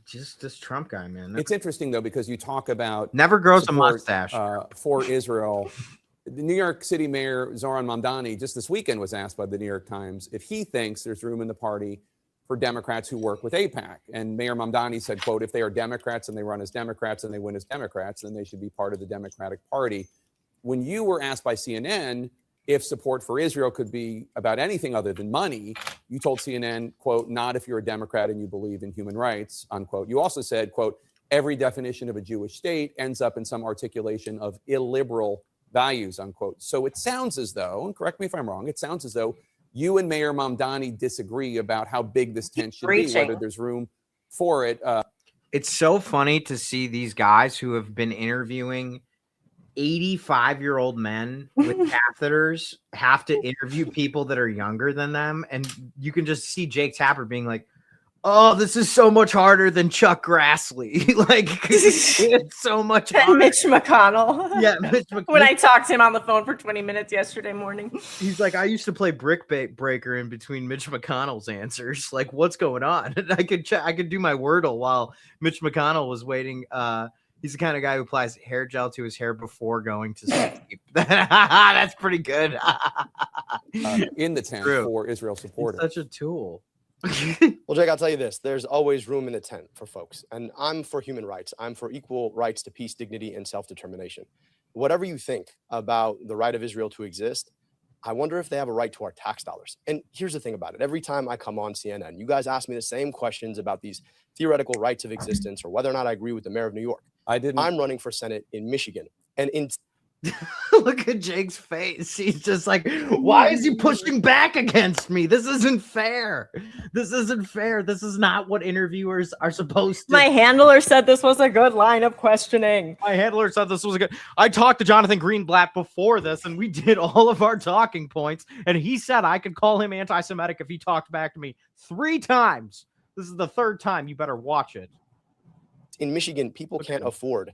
Just this Trump guy, man. It's interesting though because you talk about never grows a mustache for Israel. The New York City Mayor Zoran Mamdani just this weekend was asked by the New York Times if he thinks there's room in the party for Democrats who work with AIPAC. And Mayor Mamdani said, quote, "If they are Democrats and they run as Democrats and they win as Democrats, then they should be part of the Democratic Party." When you were asked by CNN if support for Israel could be about anything other than money, you told CNN, quote, "Not if you're a Democrat and you believe in human rights," unquote. You also said, quote, "Every definition of a Jewish state ends up in some articulation of illiberal values," unquote. So it sounds as though, and correct me if I'm wrong, it sounds as though you and Mayor Mamdani disagree about how big this tent should be, whether there's room for it. It's so funny to see these guys who have been interviewing 85-year-old men with catheters have to interview people that are younger than them, and you can just see Jake Tapper being like, "Oh, this is so much harder than Chuck Grassley." Like, it's so much And harder. Mitch McConnell. Yeah, Mitch When I talked to him on the phone for 20 minutes yesterday morning. He's like, I used to play brick breaker in between Mitch McConnell's answers. Like, what's going on? And I could do my Wordle while Mitch McConnell was waiting. He's the kind of guy who applies hair gel to his hair before going to sleep. That's pretty good. In the tent True. for Israel supporters. Such a tool. Well, Jake, I'll tell you this. There's always room in the tent for folks. And I'm for human rights. I'm for equal rights to peace, dignity, and self-determination. Whatever you think about the right of Israel to exist, I wonder if they have a right to our tax dollars. And here's the thing about it. Every time I come on CNN, you guys ask me the same questions about these theoretical rights of existence or whether or not I agree with the mayor of New York. I'm running for Senate in Michigan. And in Look at Jake's face. He's just like, why is he pushing back against me? This isn't fair. This isn't fair. This is not what interviewers are supposed to. My handler said this was a good line of questioning. My handler said this was a good. I talked to Jonathan Greenblatt before this, and we did all of our talking points, and he said I could call him anti-Semitic if he talked back to me 3 times. This is the 3rd time. You better watch it. In Michigan, people can't afford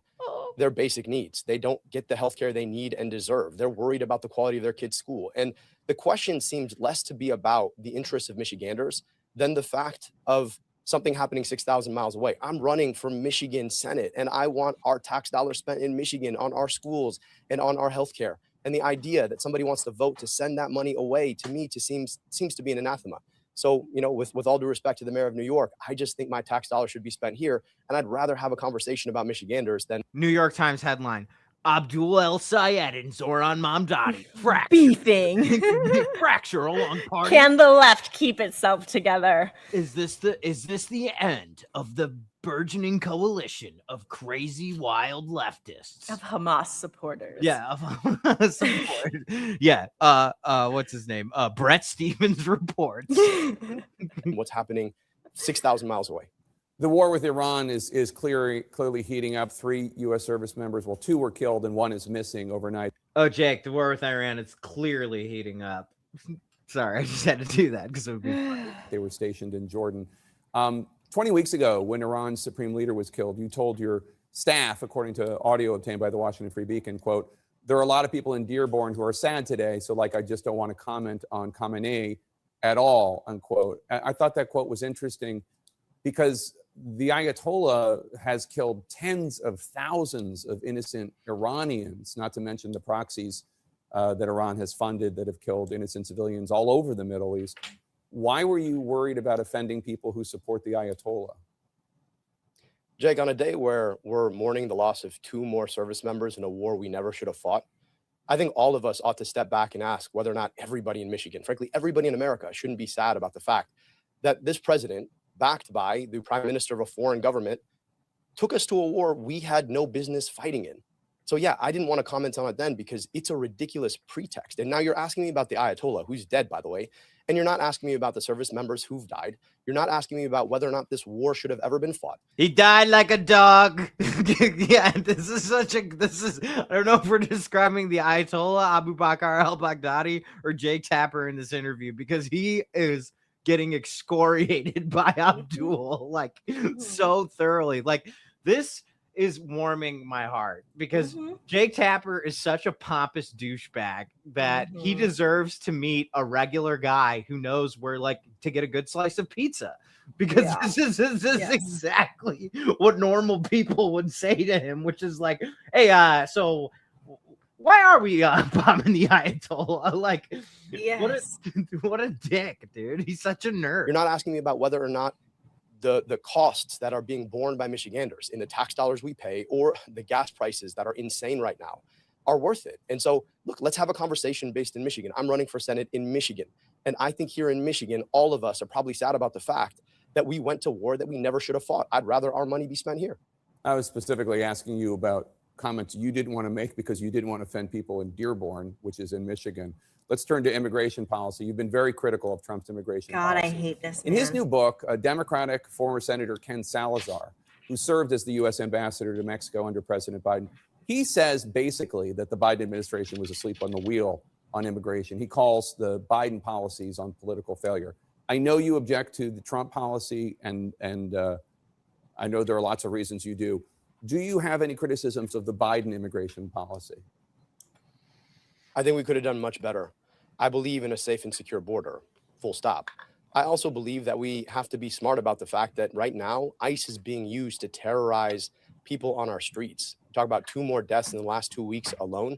their basic needs. They don't get the healthcare they need and deserve. They're worried about the quality of their kids' school. And the question seems less to be about the interests of Michiganders than the fact of something happening 6,000 miles away. I'm running for Michigan Senate, and I want our tax dollars spent in Michigan on our schools and on our healthcare. And the idea that somebody wants to vote to send that money away, to me, seems to be an anathema. So, you know, with all due respect to the mayor of New York, I just think my tax dollars should be spent here. And I'd rather have a conversation about Michiganders than New York Times headline: Abdul El Sayed and Zoran Mamdani fracture. Beefing. Fracture along party. Can the left keep itself together? Is this the end of the burgeoning coalition of crazy wild leftists? Of Hamas supporters. Yeah, of support. Yeah. What's his name? Brett Stevens reports. what's happening 6,000 miles away. The war with Iran is clearly heating up. 3 U.S. service members, well, 2 were killed and 1 is missing overnight. Oh, Jake, the war with Iran is clearly heating up. Sorry, I just had to do that because it would be funny. They were stationed in Jordan. 20 weeks ago, when Iran's supreme leader was killed, you told your staff, according to audio obtained by the Washington Free Beacon, quote, "There are a lot of people in Dearborn who are sad today, so like I just don't want to comment on Khamenei at all," unquote. I thought that quote was interesting because the Ayatollah has killed tens of thousands of innocent Iranians, not to mention the proxies that Iran has funded that have killed innocent civilians all over the Middle East. Why were you worried about offending people who support the Ayatollah? Jake, on a day where we're mourning the loss of 2 more service members in a war we never should have fought, I think all of us ought to step back and ask whether or not everybody in Michigan, frankly, everybody in America, shouldn't be sad about the fact that this president, backed by the prime minister of a foreign government, took us to a war we had no business fighting in. So yeah, I didn't want to comment on it then because it's a ridiculous pretext. And now you're asking me about the Ayatollah, who's dead, by the way, and you're not asking me about the service members who've died. You're not asking me about whether or not this war should have ever been fought. He died like a dog. Yeah, this is, I don't know if we're describing the Ayatollah, Abu Bakr al-Baghdadi, or Jake Tapper in this interview, because he is getting excoriated by Abdul, like, so thoroughly. Like, this is warming my heart because Jake Tapper is such a pompous douchebag that he deserves to meet a regular guy who knows where, like, to get a good slice of pizza, because this is exactly what normal people would say to him, which is like, hey, so why are we bombing the Ayatollah? Like, what a dick, dude. He's such a nerd. You're not asking me about whether or not the costs that are being borne by Michiganders in the tax dollars we pay or the gas prices that are insane right now are worth it. And so, look, let's have a conversation based in Michigan. I'm running for Senate in Michigan. And I think here in Michigan, all of us are probably sad about the fact that we went to war that we never should have fought. I'd rather our money be spent here. I was specifically asking you about comments you didn't want to make because you didn't want to offend people in Dearborn, which is in Michigan. Let's turn to immigration policy. You've been very critical of Trump's immigration policy. God, I hate this. In his new book, Democratic former Senator Ken Salazar, who served as the U.S. ambassador to Mexico under President Biden, He says basically that the Biden administration was asleep on the wheel on immigration. He calls the Biden policies on political failure. I know you object to the Trump policy, and I know there are lots of reasons you do. Do you have any criticisms of the Biden immigration policy? I think we could have done much better. I believe in a safe and secure border, full stop. I also believe that we have to be smart about the fact that right now, ICE is being used to terrorize people on our streets. Talk about 2 more deaths in the last 2 weeks alone.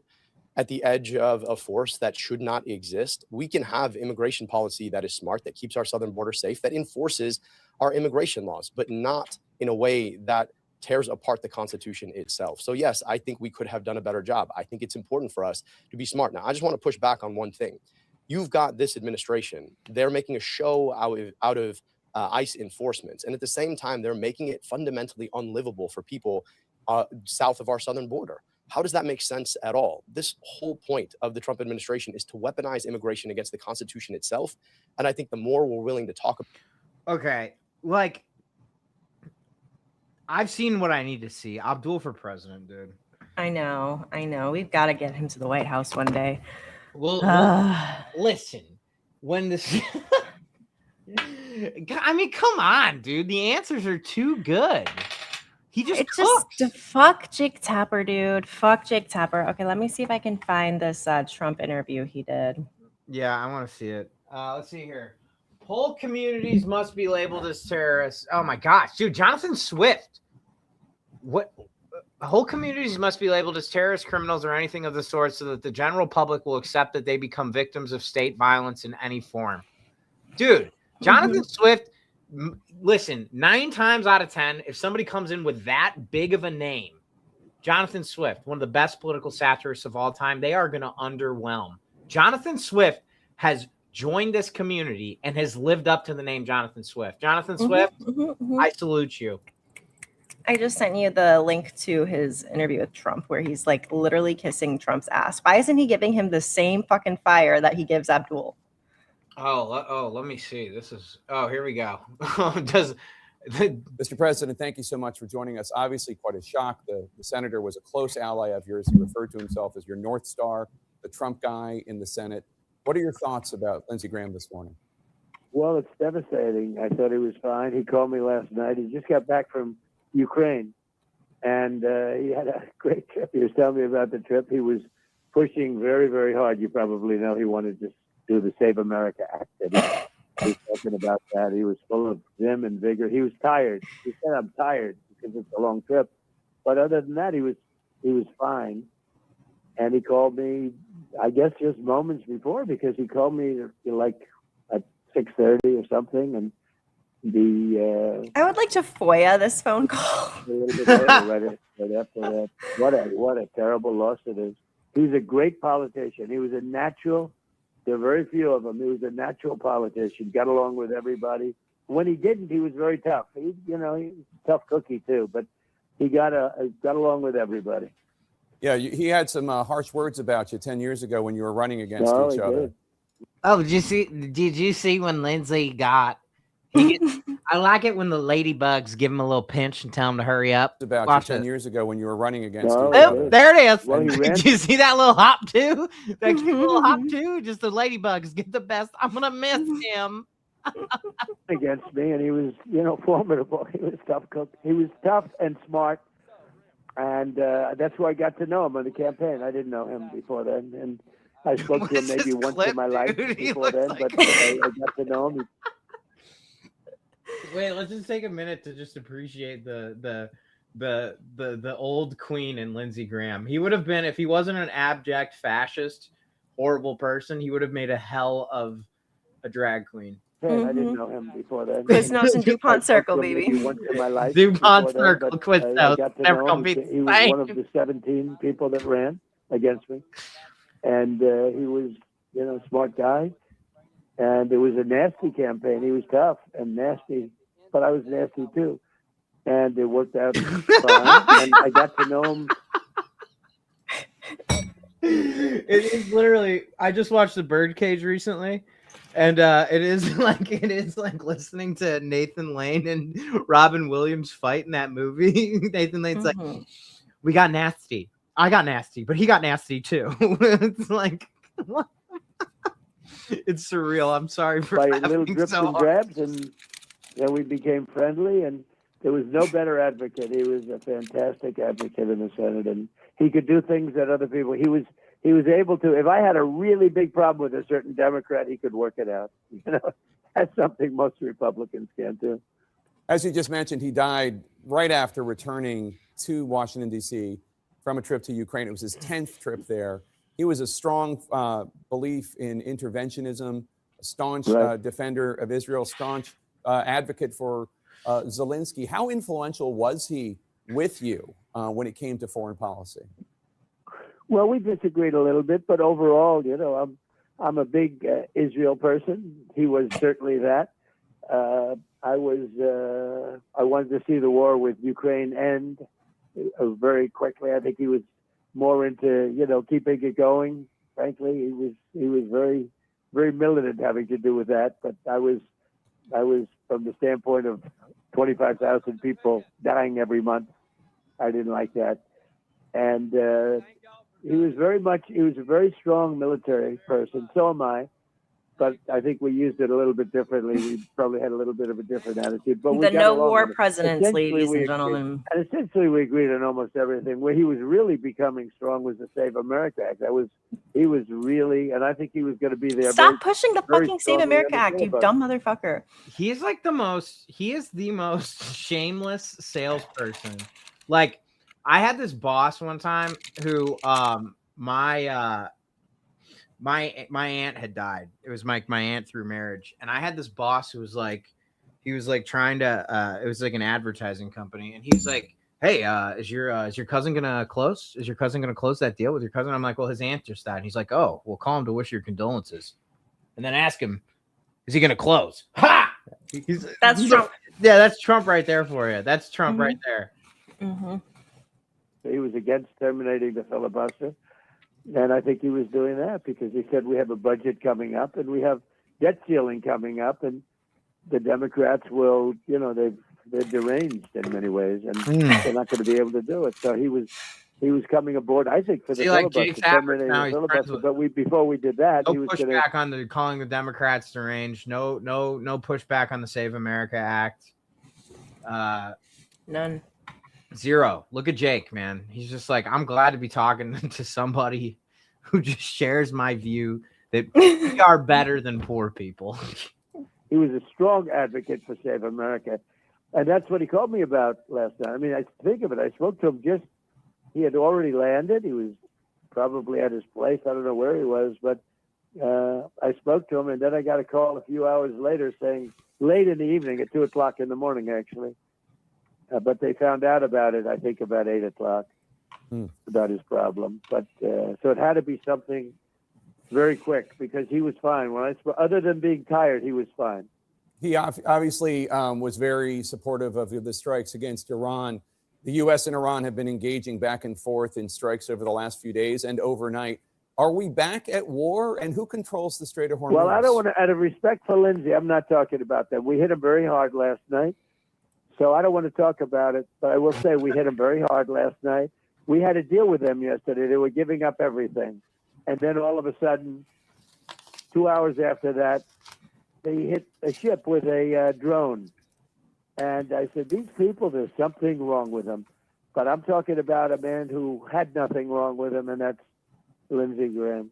At the edge of a force that should not exist, we can have immigration policy that is smart, that keeps our southern border safe, that enforces our immigration laws, but not in a way that tears apart the Constitution itself. So yes, I think we could have done a better job. I think it's important for us to be smart. Now, I just want to push back on one thing. You've got this administration. They're making a show out of ICE enforcements. And at the same time, they're making it fundamentally unlivable for people south of our southern border. How does that make sense at all? This whole point of the Trump administration is to weaponize immigration against the Constitution itself. And I think the more we're willing to talk about. Okay. Like, I've seen what I need to see. Abdul for president, dude. I know. We've got to get him to the White House one day. Well, listen, when this, I mean, come on, dude. The answers are too good. He just fuck Jake Tapper, dude. Fuck Jake Tapper. Okay, let me see if I can find this Trump interview he did. Yeah, I want to see it. Let's see here. Whole communities must be labeled as terrorists. Oh my gosh, dude, Jonathan Swift. What? Whole communities must be labeled as terrorist, criminals, or anything of the sort so that the general public will accept that they become victims of state violence in any form. Dude, Jonathan Swift, listen, 9 times out of 10, if somebody comes in with that big of a name, Jonathan Swift, one of the best political satirists of all time, they are going to underwhelm. Jonathan Swift has joined this community and has lived up to the name Jonathan Swift. Jonathan Swift, I salute you. I just sent you the link to his interview with Trump where he's like literally kissing Trump's ass. Why isn't he giving him the same fucking fire that he gives Abdul? Let me see. Here we go. Mr. President, thank you so much for joining us. Obviously, quite a shock. The senator was a close ally of yours. He referred to himself as your North Star, the Trump guy in the Senate. What are your thoughts about Lindsey Graham this morning? Well, it's devastating. I thought he was fine. He called me last night. He just got back from Ukraine, and he had a great trip. He was telling me about the trip. He was pushing very, very hard. You probably know he wanted to do the Save America Act. He was talking about that. He was full of vim and vigor. He was tired. He said, "I'm tired because it's a long trip." But other than that, he was fine. And he called me, I guess, just moments before, because he called me like at 6:30 or something, and I would like to FOIA this phone call. A little bit later, right after that. What a terrible loss it is. He's a great politician. He was a natural. There are very few of them. He was a natural politician. Got along with everybody. When he didn't, he was very tough. He was a tough cookie too, but he got along with everybody. Yeah, he had some harsh words about you 10 years ago when you were running against each other. Did. Oh, did you see when Lindsey got? I like it when the ladybugs give him a little pinch and tell him to hurry up. About Watch you 10 years ago when you were running against No, each other. Oh, there it is. Well, he ran- Did you see that little hop too? That cute little hop too? Just the ladybugs get the best. I'm gonna miss him. Against me, and he was, formidable. He was tough cook. He was tough and smart, and that's why I got to know him on the campaign. I didn't know him before then, and I spoke to him maybe once in my life before then, but I got to know him. Wait, let's just take a minute to just appreciate the old queen and Lindsey Graham. He would have been, if he wasn't an abject fascist, horrible person, he would have made a hell of a drag queen. I didn't know him before then. Quiznos and DuPont Circle, baby. Once in my life DuPont before Circle, then, Quiznos. got to Never know gonna him. be He was the one of the 17 people that ran against me, and he was, smart guy. And it was a nasty campaign. He was tough and nasty, but I was nasty too. And it worked out fine. And I got to know him. It is literally. I just watched The Birdcage recently, and it is like listening to Nathan Lane and Robin Williams fight in that movie. Nathan Lane's like, "We got nasty. I got nasty, but he got nasty too. It's like, what? It's surreal. I'm sorry for By little laughing drips so and hard. drabs, and then we became friendly, and there was no better advocate. He was a fantastic advocate in the Senate, and he could do things that other people. He was able to. If I had a really big problem with a certain Democrat, he could work it out. You know, that's something most Republicans can't do. As you just mentioned, he died right after returning to Washington, D.C. from a trip to Ukraine. It was his 10th trip there. He was a strong belief in interventionism, a staunch defender of Israel, staunch advocate for Zelensky. How influential was he with you when it came to foreign policy? Well, we disagreed a little bit, but overall, you know, I'm a big Israel person. He was certainly that. I wanted to see the war with Ukraine end very quickly. I think he was more into, you know, keeping it going. Frankly, he was very, very militant having to do with that. But I was from the standpoint of 25,000 people dying every month. I didn't like that. And he was a very strong military person. So am I. But I think we used it a little bit differently. We probably had a little bit of a different attitude. But we The got no along war with it. presidents, Essentially, ladies we and agreed- gentlemen. And essentially, we agreed on almost everything. Where he was really becoming strong was the Save America Act. He was really, and I think he was going to be there. Stop pushing the very fucking Save strongly America on the Act, you filibuster. dumb motherfucker. He is the most shameless salesperson. Like, I had this boss one time who my aunt had died. It was my aunt through marriage, and I had this boss who was like, he was like trying to it was like an advertising company, and he's like, hey, is your cousin gonna close? Is your cousin gonna close that deal with your cousin? I'm like, well, his aunt just died. And he's like, oh, well, call him to wish your condolences, and then ask him, is he gonna close? Ha! That's Trump. Yeah, that's Trump right there for you. That's Trump right there. Mm-hmm. He was against terminating the filibuster. And I think he was doing that because he said we have a budget coming up and we have debt ceiling coming up, and the Democrats will, you know, they're deranged in many ways, and they're not going to be able to do it. So he was coming aboard, I think, for the filibuster, Jake Tapper terminating now, the he's filibuster. friends with- But before we did that, No he was going to. pushback on calling the Democrats deranged. No pushback on the Save America Act. None. Zero. Look at Jake, man. He's just like, I'm glad to be talking to somebody who just shares my view that we are better than poor people. He was a strong advocate for Save America. And that's what he called me about last night. I mean, I think of it. I spoke to him he had already landed. He was probably at his place. I don't know where he was, but I spoke to him, and then I got a call a few hours later saying, late in the evening at 2:00 in the morning, actually. But they found out about it, I think, about 8:00 about his problem. But so it had to be something very quick because he was fine. Other than being tired, he was fine. He obviously was very supportive of the strikes against Iran. The U.S. and Iran have been engaging back and forth in strikes over the last few days and overnight. Are we back at war? And who controls the Strait of Hormuz? Well, I don't want to, out of respect for Lindsey, I'm not talking about that. We hit him very hard last night. So I don't want to talk about it, but I will say we hit him very hard last night. We had to deal with them yesterday. They were giving up everything. And then all of a sudden, 2 hours after that, they hit a ship with a drone. And I said, these people, there's something wrong with them. But I'm talking about a man who had nothing wrong with him, and that's Lindsey Graham.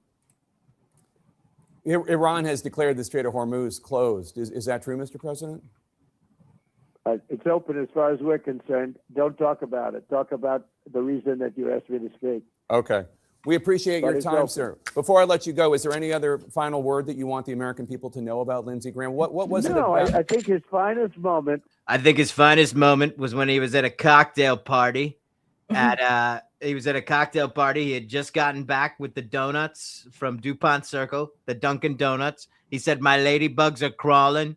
Iran has declared the Strait of Hormuz closed. Is that true, Mr. President? It's open as far as we're concerned. Don't talk about it. Talk about the reason that you asked me to speak. Okay. We appreciate your time, sir. Before I let you go, is there any other final word that you want the American people to know about Lindsey Graham? What was it about? I think his finest moment. I think his finest moment was when he was at a cocktail party. He was at a cocktail party. He had just gotten back with the donuts from DuPont Circle, the Dunkin' Donuts. He said, "My ladybugs are crawling.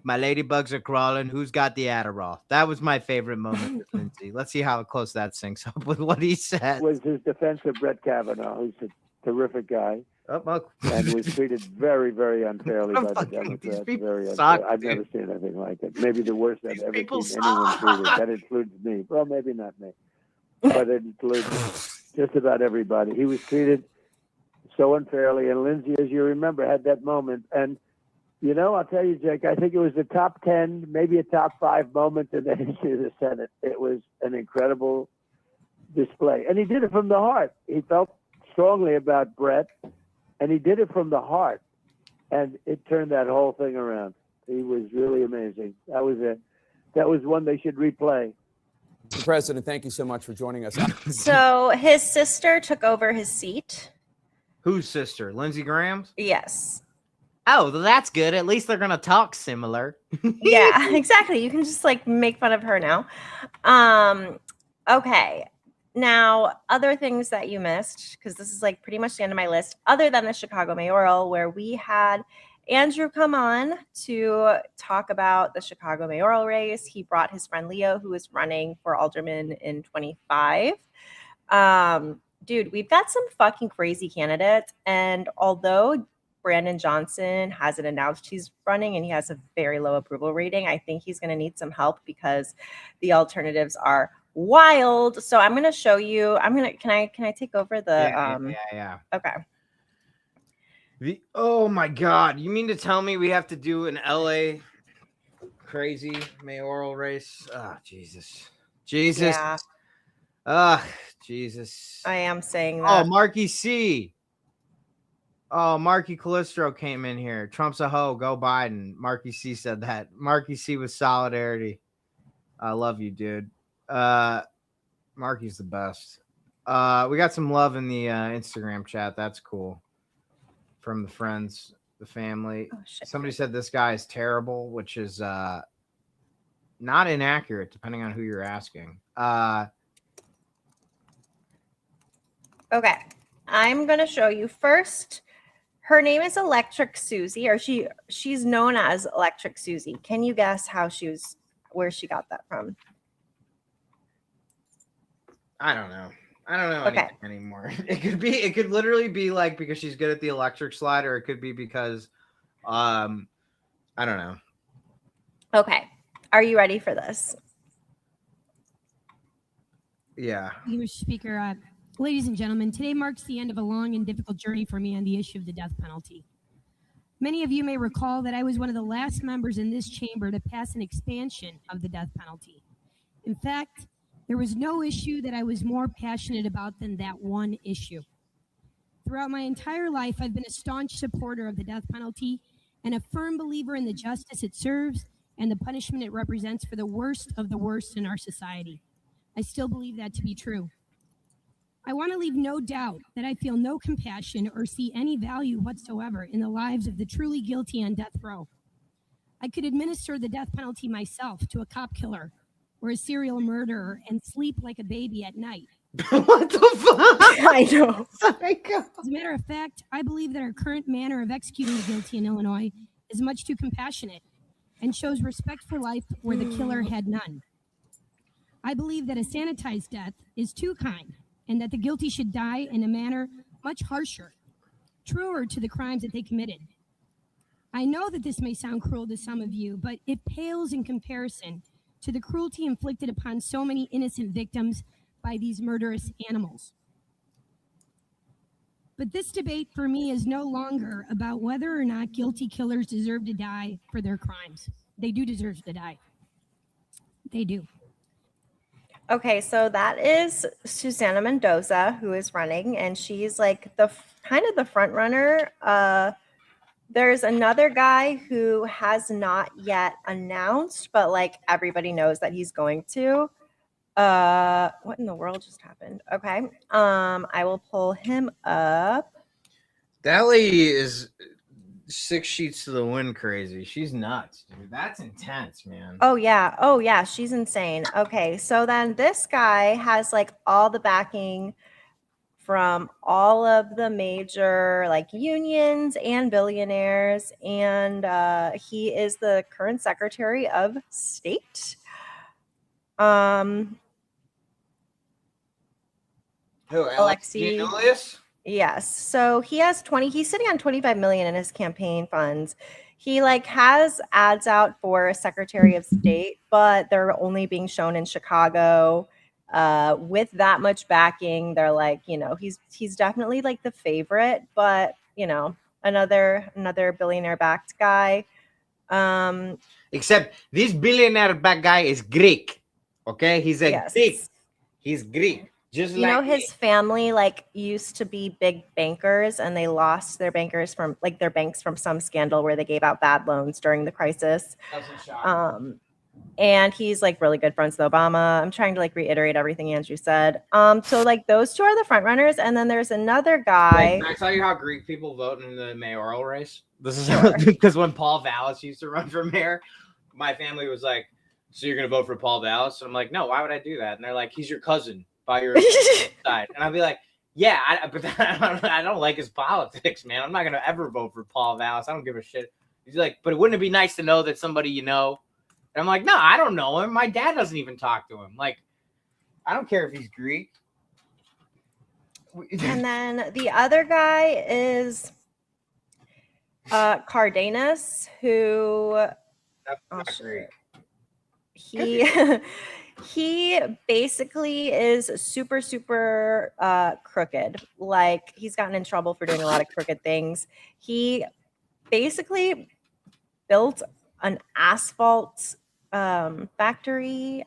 My ladybugs are crawling. Who's got the Adderall?" That was my favorite moment with Lindsey. Let's see how close that syncs up with what he said. Was his defense of Brett Kavanaugh, who's a terrific guy, well, and was treated very, very unfairly by the Democrats. Very suck, unfair. I've never seen anything like it. Maybe the worst I've ever seen anyone treated. That includes me. Well, maybe not me, but it includes me. just about everybody. He was treated so unfairly. And Lindsey, as you remember, had that moment. And, you know, I'll tell you, Jake, I think it was the top 10, maybe a top 5 moment in the history of the Senate. It was an incredible display. And he did it from the heart. He felt strongly about Brett, and he did it from the heart. And it turned that whole thing around. He was really amazing. That was one they should replay. Mr. President, thank you so much for joining us. So his sister took over his seat. Whose sister? Lindsey Graham's? Yes. Oh, well, that's good. At least they're going to talk similar. Yeah, exactly. You can just like make fun of her now. Okay. Now, other things that you missed, because this is like pretty much the end of my list, other than the Chicago mayoral, where we had Andrew come on to talk about the Chicago mayoral race. He brought his friend Leo, who is running for alderman in 25. Dude, we've got some fucking crazy candidates. And although Brandon Johnson hasn't announced he's running and he has a very low approval rating, I think he's going to need some help because the alternatives are wild. So I'm going to show you. Can I take over the yeah. Okay. Oh my God. You mean to tell me we have to do an LA crazy mayoral race? Oh, Jesus. Yeah, Jesus. I am saying Oh, that. Marky C. Oh, Marky Calistro came in here. Trump's a hoe. Go Biden. Marky C said that. Marky C with solidarity. I love you, dude. Marky's the best. We got some love in the Instagram chat. That's cool. From the friends, the family. Oh, shit. Somebody said this guy is terrible, which is not inaccurate, depending on who you're asking. Okay. I'm going to show you first. Her name is Electric Susie, or she's known as Electric Susie. Can you guess where she got that from? I don't know. Okay. Anything anymore. It could literally be like because she's good at the electric slide, or it could be because I don't know. Okay. Are you ready for this? Yeah. Mr. Speaker, ladies and gentlemen, today marks the end of a long and difficult journey for me on the issue of the death penalty. Many of you may recall that I was one of the last members in this chamber to pass an expansion of the death penalty. In fact, there was no issue that I was more passionate about than that one issue. Throughout my entire life, I've been a staunch supporter of the death penalty and a firm believer in the justice it serves and the punishment it represents for the worst of the worst in our society. I still believe that to be true. I want to leave no doubt that I feel no compassion or see any value whatsoever in the lives of the truly guilty on death row. I could administer the death penalty myself to a cop killer or a serial murderer and sleep like a baby at night. What the fuck? I know. As a matter of fact, I believe that our current manner of executing the guilty in Illinois is much too compassionate and shows respect for life where the killer had none. I believe that a sanitized death is too kind and that the guilty should die in a manner much harsher, truer to the crimes that they committed. I know that this may sound cruel to some of you, but it pales in comparison to the cruelty inflicted upon so many innocent victims by these murderous animals. But this debate for me is no longer about whether or not guilty killers deserve to die for their crimes. They do deserve to die. They do. Okay, so that is Susana Mendoza who is running, and she's like the kind of the front runner. There's another guy who has not yet announced, but like everybody knows that he's going to. What in the world just happened? Okay. I will pull him up. That lady is 6 sheets to the wind crazy. She's nuts, dude. That's intense, man. Oh yeah, she's insane. Okay, so then this guy has like all the backing from all of the major like unions and billionaires, and he is the current Secretary of State. Who, Alexei. Julius? Yes. So he's sitting on 25 million in his campaign funds. He like has ads out for Secretary of State, but they're only being shown in Chicago with that much backing, they're like, he's definitely like the favorite, but another billionaire backed guy. Except this billionaire back guy is Greek. Okay, he's a Yes. Greek. He's Greek. Just like His family like used to be big bankers, and they lost their banks from some scandal where they gave out bad loans during the crisis. Doesn't shock me. And he's like really good friends with Obama. I'm trying to like reiterate everything Andrew said. So like those two are the front runners, and then there's another guy. Can I tell you how Greek people vote in the mayoral race? This is because when Paul Vallis used to run for mayor, my family was like, "So you're gonna vote for Paul Vallis?" And I'm like, "No, why would I do that?" And they're like, "He's your cousin by your side." And I'd be like, "Yeah, but I don't like his politics, man. I'm not gonna ever vote for Paul Vallis. I don't give a shit." He's like, "But wouldn't it be nice to know that somebody you know?" And I'm like, "No, I don't know him. My dad doesn't even talk to him. Like, I don't care if he's Greek." And then the other guy is Cardenas, who he basically is super crooked. Like, he's gotten in trouble for doing a lot of crooked things. He basically built an asphalt factory,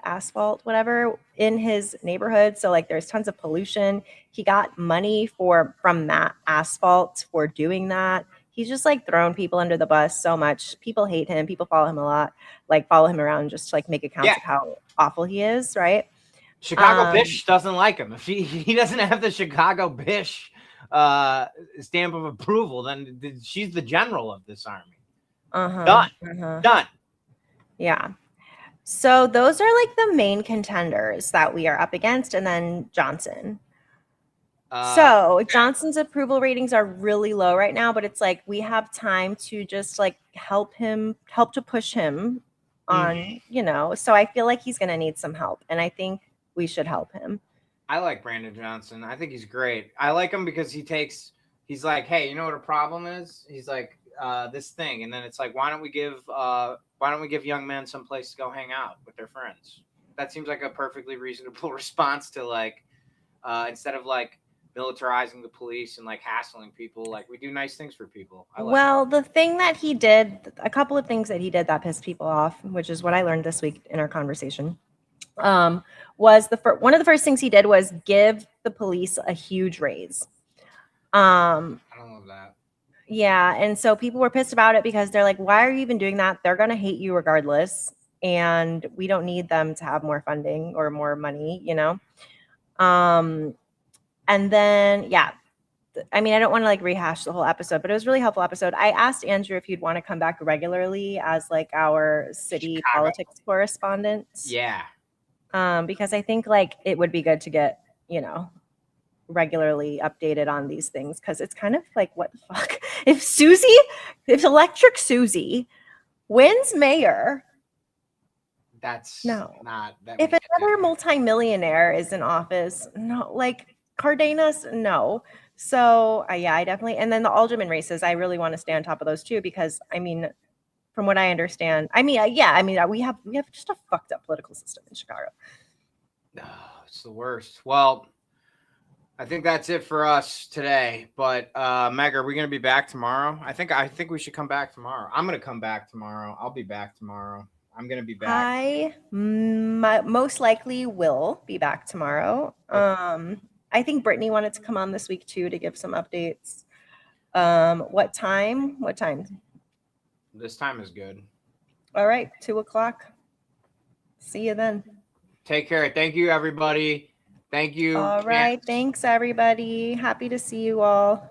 whatever, in his neighborhood. So like there's tons of pollution. He got money from that asphalt for doing that. He's just like thrown people under the bus so much. People hate him. People follow him a lot, like follow him around just to like make accounts of how awful he is, right? Chicago Bish doesn't like him. If he doesn't have the Chicago Bish stamp of approval, then she's the general of this army. Done. Yeah. So those are like the main contenders that we are up against, and then Johnson. So Johnson's approval ratings are really low right now, but it's like we have time to just like help to push him on, so I feel like he's going to need some help, and I think we should help him. I like Brandon Johnson. I think he's great. I like him because he's like, hey, you know what a problem is? He's like, this thing. And then it's like, why don't we give young men some place to go hang out with their friends? That seems like a perfectly reasonable response to like, instead of like militarizing the police and like hassling people, like we do nice things for people. The thing that he did, a couple of things that he did that pissed people off, which is what I learned this week in our conversation, was one of the first things he did was give the police a huge raise. I don't love that. Yeah, and so people were pissed about it because they're like, why are you even doing that? They're going to hate you regardless, and we don't need them to have more funding or more money, And then, I mean, I don't want to like rehash the whole episode, but it was a really helpful episode. I asked Andrew if he'd want to come back regularly as like our city politics correspondent. Yeah. Because I think like it would be good to get, regularly updated on these things, because it's kind of like, what the fuck? If Electric Susie wins mayor, that's not that. If another multimillionaire is in office, no, like Cardenas, no. So I definitely, and then the alderman races, I really want to stay on top of those too, because I mean, from what I understand, we have just a fucked up political system in Chicago. Oh, it's the worst. Well, I think that's it for us today. But Meg, are we going to be back tomorrow? I think we should come back tomorrow. I'm going to come back tomorrow. I'll be back tomorrow. I'm going to be back. I most likely will be back tomorrow. Okay. I think Brittany wanted to come on this week too to give some updates. What time? This time is good. All right, 2:00. See you then. Take care. Thank you, everybody. Thank you. All right. Thanks, everybody. Happy to see you all.